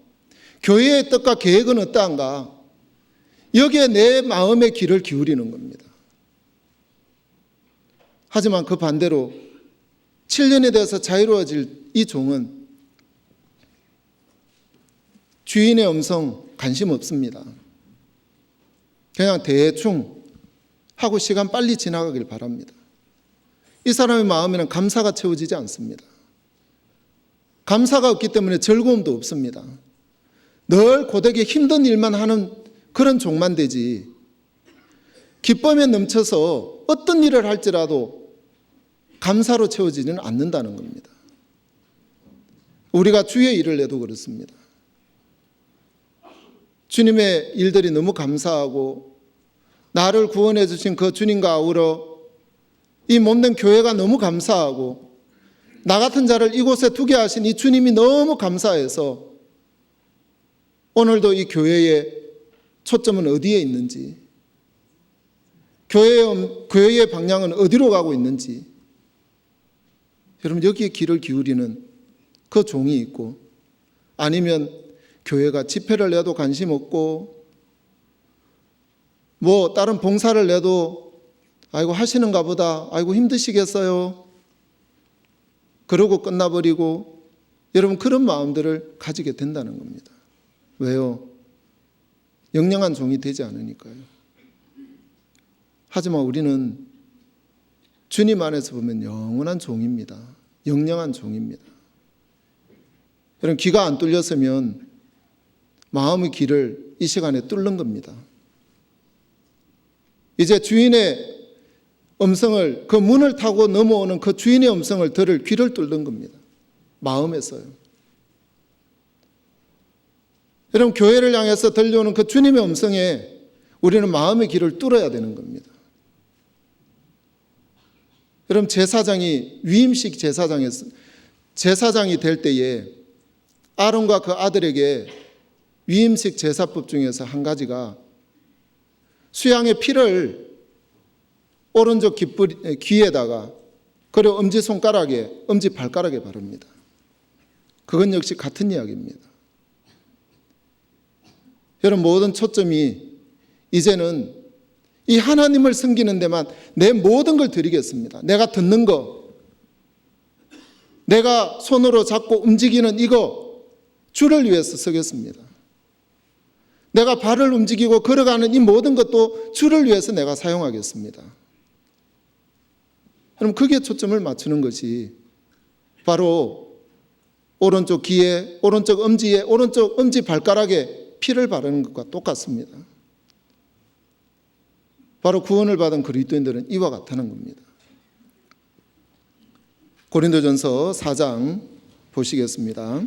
교회의 뜻과 계획은 어떠한가, 여기에 내 마음의 귀를 기울이는 겁니다. 하지만 그 반대로 7년에 대해서 자유로워질 이 종은 주인의 음성 관심 없습니다. 그냥 대충 하고 시간 빨리 지나가길 바랍니다. 이 사람의 마음에는 감사가 채워지지 않습니다. 감사가 없기 때문에 즐거움도 없습니다. 늘 고되게 힘든 일만 하는 그런 종만 되지, 기쁨에 넘쳐서 어떤 일을 할지라도 감사로 채워지지는 않는다는 겁니다. 우리가 주의 일을 해도 그렇습니다. 주님의 일들이 너무 감사하고 나를 구원해 주신 그 주님과 아우러 이 몸된 교회가 너무 감사하고 나 같은 자를 이곳에 두게 하신 이 주님이 너무 감사해서 오늘도 이 교회의 초점은 어디에 있는지, 교회의 방향은 어디로 가고 있는지, 여러분 여기에 귀를 기울이는 그 종이 있고, 아니면 교회가 집회를 내도 관심 없고 뭐 다른 봉사를 내도 아이고 하시는가 보다, 아이고 힘드시겠어요, 그러고 끝나버리고, 여러분 그런 마음들을 가지게 된다는 겁니다. 왜요? 영영한 종이 되지 않으니까요. 하지만 우리는 주님 안에서 보면 영원한 종입니다. 영영한 종입니다. 여러분 귀가 안 뚫렸으면 마음의 귀를 이 시간에 뚫는 겁니다. 이제 주인의 음성을, 그 문을 타고 넘어오는 그 주인의 음성을 들을 귀를 뚫는 겁니다. 마음에서요. 여러분 교회를 향해서 들려오는 그 주님의 음성에 우리는 마음의 귀를 뚫어야 되는 겁니다. 여러분 제사장이 위임식 제사장이 될 때에 아론과 그 아들에게 위임식 제사법 중에서 한 가지가 수양의 피를 오른쪽 귀에다가, 그리고 엄지손가락에, 엄지발가락에 바릅니다. 그건 역시 같은 이야기입니다. 여러분 모든 초점이 이제는 이 하나님을 섬기는 데만 내 모든 걸 드리겠습니다. 내가 듣는 거, 내가 손으로 잡고 움직이는 이거 주를 위해서 쓰겠습니다. 내가 발을 움직이고 걸어가는 이 모든 것도 주를 위해서 내가 사용하겠습니다. 그럼 그게 초점을 맞추는 것이 바로 오른쪽 귀에, 오른쪽 엄지에, 오른쪽 엄지발가락에 피를 바르는 것과 똑같습니다. 바로 구원을 받은 그리스도인들은 이와 같다는 겁니다. 고린도전서 4장 보시겠습니다.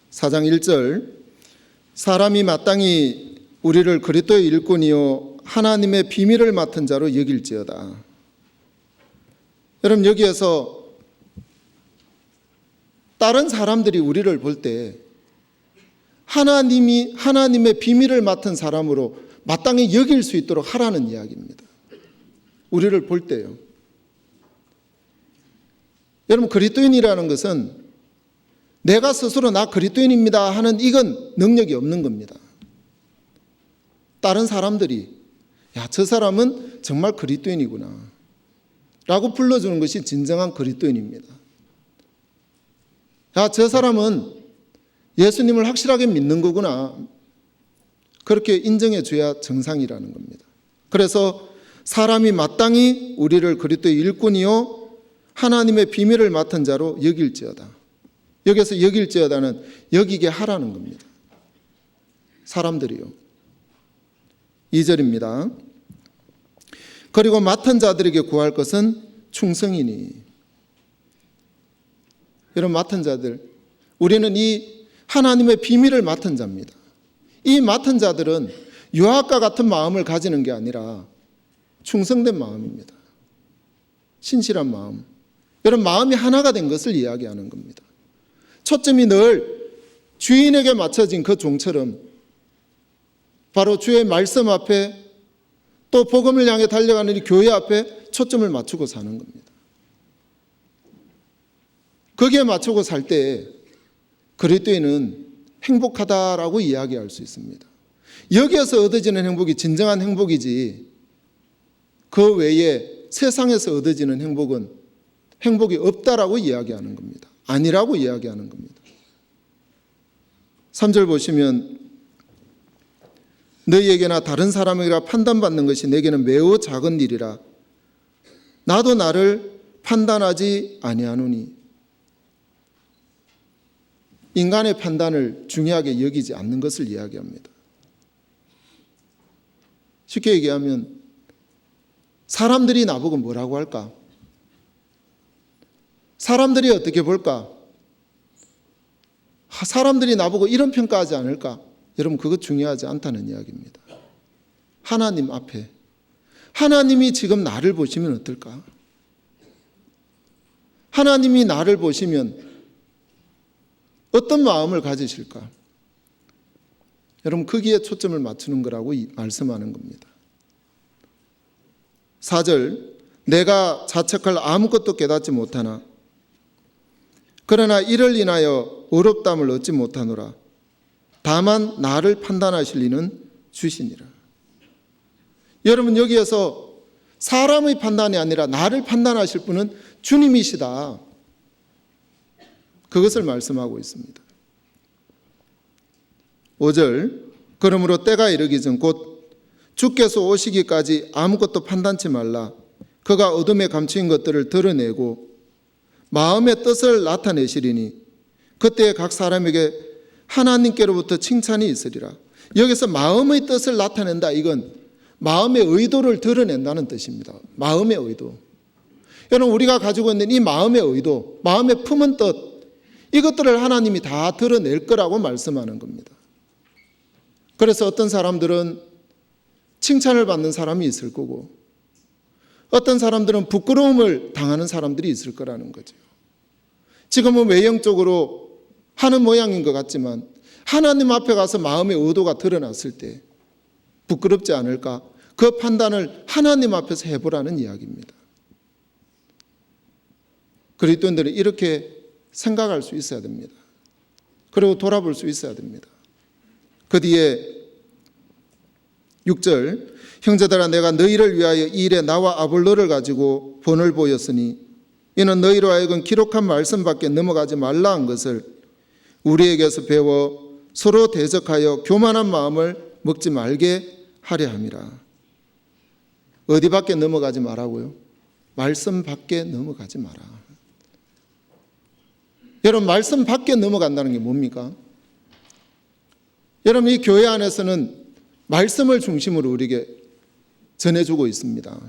사장 1절, 사람이 마땅히 우리를 그리스도의 일꾼이요 하나님의 비밀을 맡은 자로 여길지어다. 여러분 여기에서 다른 사람들이 우리를 볼 때 하나님의 비밀을 맡은 사람으로 마땅히 여길 수 있도록 하라는 이야기입니다. 우리를 볼 때요. 여러분 그리스도인이라는 것은 내가 스스로 나 그리스도인입니다 하는 이건 능력이 없는 겁니다. 다른 사람들이 야, 저 사람은 정말 그리스도인이구나 라고 불러주는 것이 진정한 그리스도인입니다. 야, 저 사람은 예수님을 확실하게 믿는 거구나, 그렇게 인정해 줘야 정상이라는 겁니다. 그래서 사람이 마땅히 우리를 그리스도의 일꾼이요 하나님의 비밀을 맡은 자로 여길지어다. 여기서 여길지어다는 여기게 하라는 겁니다. 사람들이요. 2절입니다. 그리고 맡은 자들에게 구할 것은 충성이니. 여러분, 맡은 자들, 우리는 이 하나님의 비밀을 맡은 자입니다. 이 맡은 자들은 유아과 같은 마음을 가지는 게 아니라 충성된 마음입니다. 신실한 마음. 여러분, 마음이 하나가 된 것을 이야기하는 겁니다. 초점이 늘 주인에게 맞춰진 그 종처럼 바로 주의 말씀 앞에 또 복음을 향해 달려가는 이 교회 앞에 초점을 맞추고 사는 겁니다. 거기에 맞추고 살 때 그리스도인은 행복하다라고 이야기할 수 있습니다. 여기에서 얻어지는 행복이 진정한 행복이지 그 외에 세상에서 얻어지는 행복은 행복이 없다라고 이야기하는 겁니다. 아니라고 이야기하는 겁니다. 3절 보시면 너희에게나 다른 사람에게나 판단받는 것이 내게는 매우 작은 일이라 나도 나를 판단하지 아니하노니. 인간의 판단을 중요하게 여기지 않는 것을 이야기합니다. 쉽게 얘기하면 사람들이 나보고 뭐라고 할까? 사람들이 어떻게 볼까? 사람들이 나보고 이런 평가하지 않을까? 여러분, 그것 중요하지 않다는 이야기입니다. 하나님 앞에 하나님이 지금 나를 보시면 어떨까? 하나님이 나를 보시면 어떤 마음을 가지실까? 여러분, 거기에 초점을 맞추는 거라고 말씀하는 겁니다. 4절, 내가 자책할 아무것도 깨닫지 못하나 그러나 이를 인하여 어렵담을 얻지 못하노라. 다만 나를 판단하실 이는 주시니라. 여러분, 여기에서 사람의 판단이 아니라 나를 판단하실 분은 주님이시다. 그것을 말씀하고 있습니다. 5절, 그러므로 때가 이르기 전 곧 주께서 오시기까지 아무것도 판단치 말라. 그가 어둠에 감추인 것들을 드러내고 마음의 뜻을 나타내시리니 그때 각 사람에게 하나님께로부터 칭찬이 있으리라. 여기서 마음의 뜻을 나타낸다, 이건 마음의 의도를 드러낸다는 뜻입니다. 마음의 의도. 여러분, 우리가 가지고 있는 이 마음의 의도, 마음의 품은 뜻, 이것들을 하나님이 다 드러낼 거라고 말씀하는 겁니다. 그래서 어떤 사람들은 칭찬을 받는 사람이 있을 거고 어떤 사람들은 부끄러움을 당하는 사람들이 있을 거라는 거죠. 지금은 외형적으로 하는 모양인 것 같지만 하나님 앞에 가서 마음의 의도가 드러났을 때 부끄럽지 않을까? 그 판단을 하나님 앞에서 해보라는 이야기입니다. 그리스도인들은 이렇게 생각할 수 있어야 됩니다. 그리고 돌아볼 수 있어야 됩니다. 그 뒤에 6절, 형제들아 내가 너희를 위하여 이 일에 나와 아볼로를 가지고 본을 보였으니 이는 너희로 하여금 기록한 말씀밖에 넘어가지 말라 한 것을 우리에게서 배워 서로 대적하여 교만한 마음을 먹지 말게 하려 함이라. 어디 밖에 넘어가지 말라고요? 말씀 밖에 넘어가지 마라. 여러분, 말씀 밖에 넘어간다는 게 뭡니까? 여러분, 이 교회 안에서는 말씀을 중심으로 우리에게 전해주고 있습니다.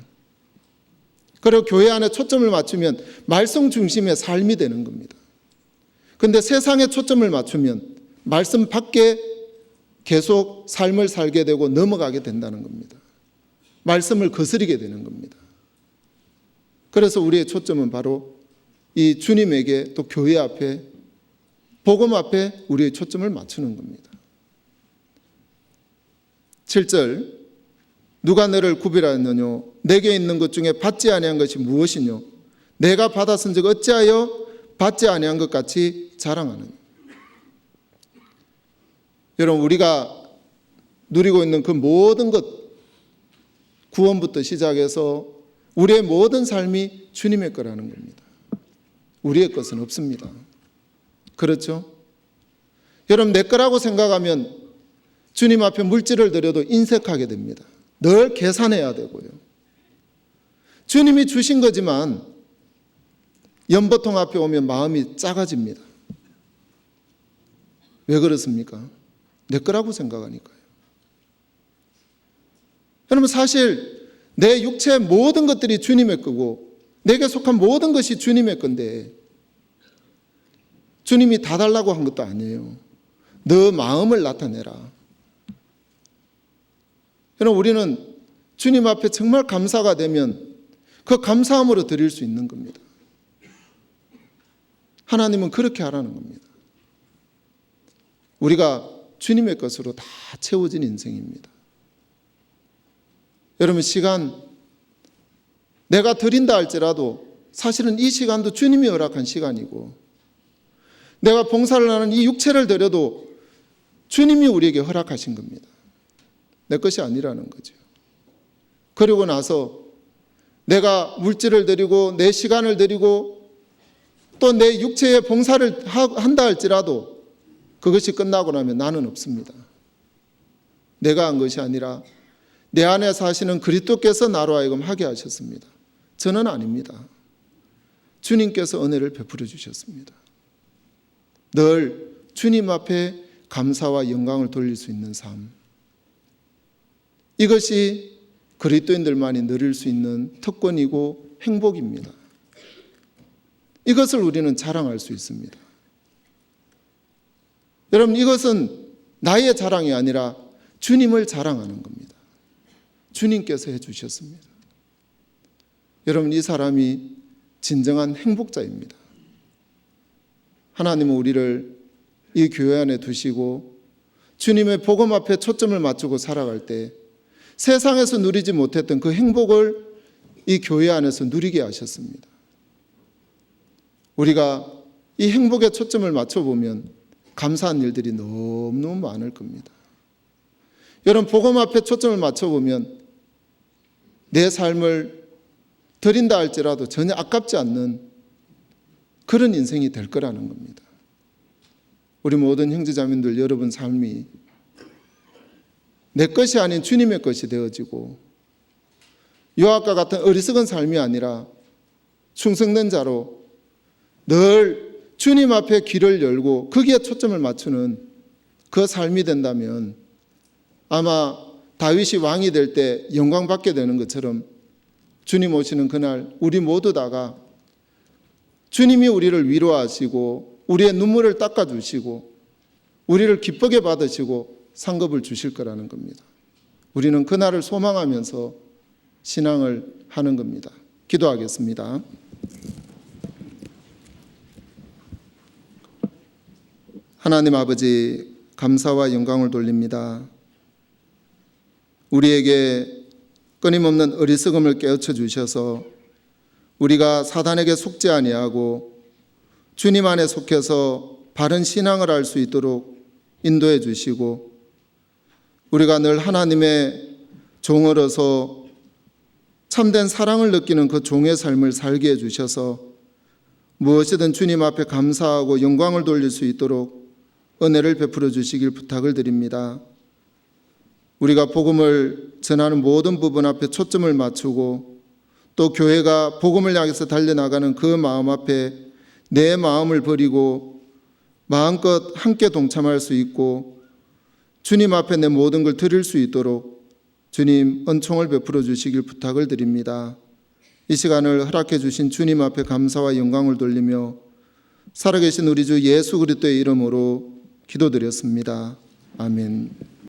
그리고 교회 안에 초점을 맞추면 말씀 중심의 삶이 되는 겁니다. 그런데 세상에 초점을 맞추면 말씀 밖에 계속 삶을 살게 되고 넘어가게 된다는 겁니다. 말씀을 거스르게 되는 겁니다. 그래서 우리의 초점은 바로 이 주님에게 또 교회 앞에 복음 앞에 우리의 초점을 맞추는 겁니다. 7절, 누가 너를 구별하였느냐? 내게 있는 것 중에 받지 아니한 것이 무엇이뇨? 내가 받았은즉 어찌하여 받지 아니한 것 같이 자랑하느냐? 여러분, 우리가 누리고 있는 그 모든 것, 구원부터 시작해서 우리의 모든 삶이 주님의 거라는 겁니다. 우리의 것은 없습니다. 그렇죠? 여러분, 내 거라고 생각하면 주님 앞에 물질을 드려도 인색하게 됩니다. 늘 계산해야 되고요. 주님이 주신 거지만 연보통 앞에 오면 마음이 작아집니다. 왜 그렇습니까? 내 거라고 생각하니까요. 여러분, 사실 내 육체의 모든 것들이 주님의 거고 내게 속한 모든 것이 주님의 건데 주님이 다 달라고 한 것도 아니에요. 너 마음을 나타내라. 여러분, 우리는 주님 앞에 정말 감사가 되면 그 감사함으로 드릴 수 있는 겁니다. 하나님은 그렇게 하라는 겁니다. 우리가 주님의 것으로 다 채워진 인생입니다. 여러분, 시간 내가 드린다 할지라도 사실은 이 시간도 주님이 허락한 시간이고 내가 봉사를 하는 이 육체를 드려도 주님이 우리에게 허락하신 겁니다. 내 것이 아니라는 거죠. 그리고 나서 내가 물질을 드리고 내 시간을 드리고 또 내 육체에 봉사를 한다 할지라도 그것이 끝나고 나면 나는 없습니다. 내가 한 것이 아니라 내 안에 사시는 그리스도께서 나로 하여금 하게 하셨습니다. 저는 아닙니다. 주님께서 은혜를 베풀어 주셨습니다. 늘 주님 앞에 감사와 영광을 돌릴 수 있는 삶, 이것이 그리스도인들만이 누릴 수 있는 특권이고 행복입니다. 이것을 우리는 자랑할 수 있습니다. 여러분, 이것은 나의 자랑이 아니라 주님을 자랑하는 겁니다. 주님께서 해주셨습니다. 여러분, 이 사람이 진정한 행복자입니다. 하나님은 우리를 이 교회 안에 두시고 주님의 복음 앞에 초점을 맞추고 살아갈 때 세상에서 누리지 못했던 그 행복을 이 교회 안에서 누리게 하셨습니다. 우리가 이 행복에 초점을 맞춰보면 감사한 일들이 너무너무 많을 겁니다. 여러분, 복음 앞에 초점을 맞춰보면 내 삶을 드린다 할지라도 전혀 아깝지 않는 그런 인생이 될 거라는 겁니다. 우리 모든 형제자매들, 여러분 삶이 내 것이 아닌 주님의 것이 되어지고 요압과 같은 어리석은 삶이 아니라 충성된 자로 늘 주님 앞에 귀를 열고 거기에 초점을 맞추는 그 삶이 된다면 아마 다윗이 왕이 될 때 영광 받게 되는 것처럼 주님 오시는 그날 우리 모두 다가 주님이 우리를 위로하시고 우리의 눈물을 닦아주시고 우리를 기쁘게 받으시고 상급을 주실 거라는 겁니다. 우리는 그날을 소망하면서 신앙을 하는 겁니다. 기도하겠습니다. 하나님 아버지, 감사와 영광을 돌립니다. 우리에게 끊임없는 어리석음을 깨우쳐 주셔서 우리가 사단에게 속지 아니하고 주님 안에 속해서 바른 신앙을 할 수 있도록 인도해 주시고 우리가 늘 하나님의 종으로서 참된 사랑을 느끼는 그 종의 삶을 살게 해주셔서 무엇이든 주님 앞에 감사하고 영광을 돌릴 수 있도록 은혜를 베풀어 주시길 부탁을 드립니다. 우리가 복음을 전하는 모든 부분 앞에 초점을 맞추고 또 교회가 복음을 향해서 달려나가는 그 마음 앞에 내 마음을 버리고 마음껏 함께 동참할 수 있고 주님 앞에 내 모든 걸 드릴 수 있도록 주님 은총을 베풀어 주시길 부탁을 드립니다. 이 시간을 허락해 주신 주님 앞에 감사와 영광을 돌리며 살아계신 우리 주 예수 그리스도의 이름으로 기도드렸습니다. 아멘.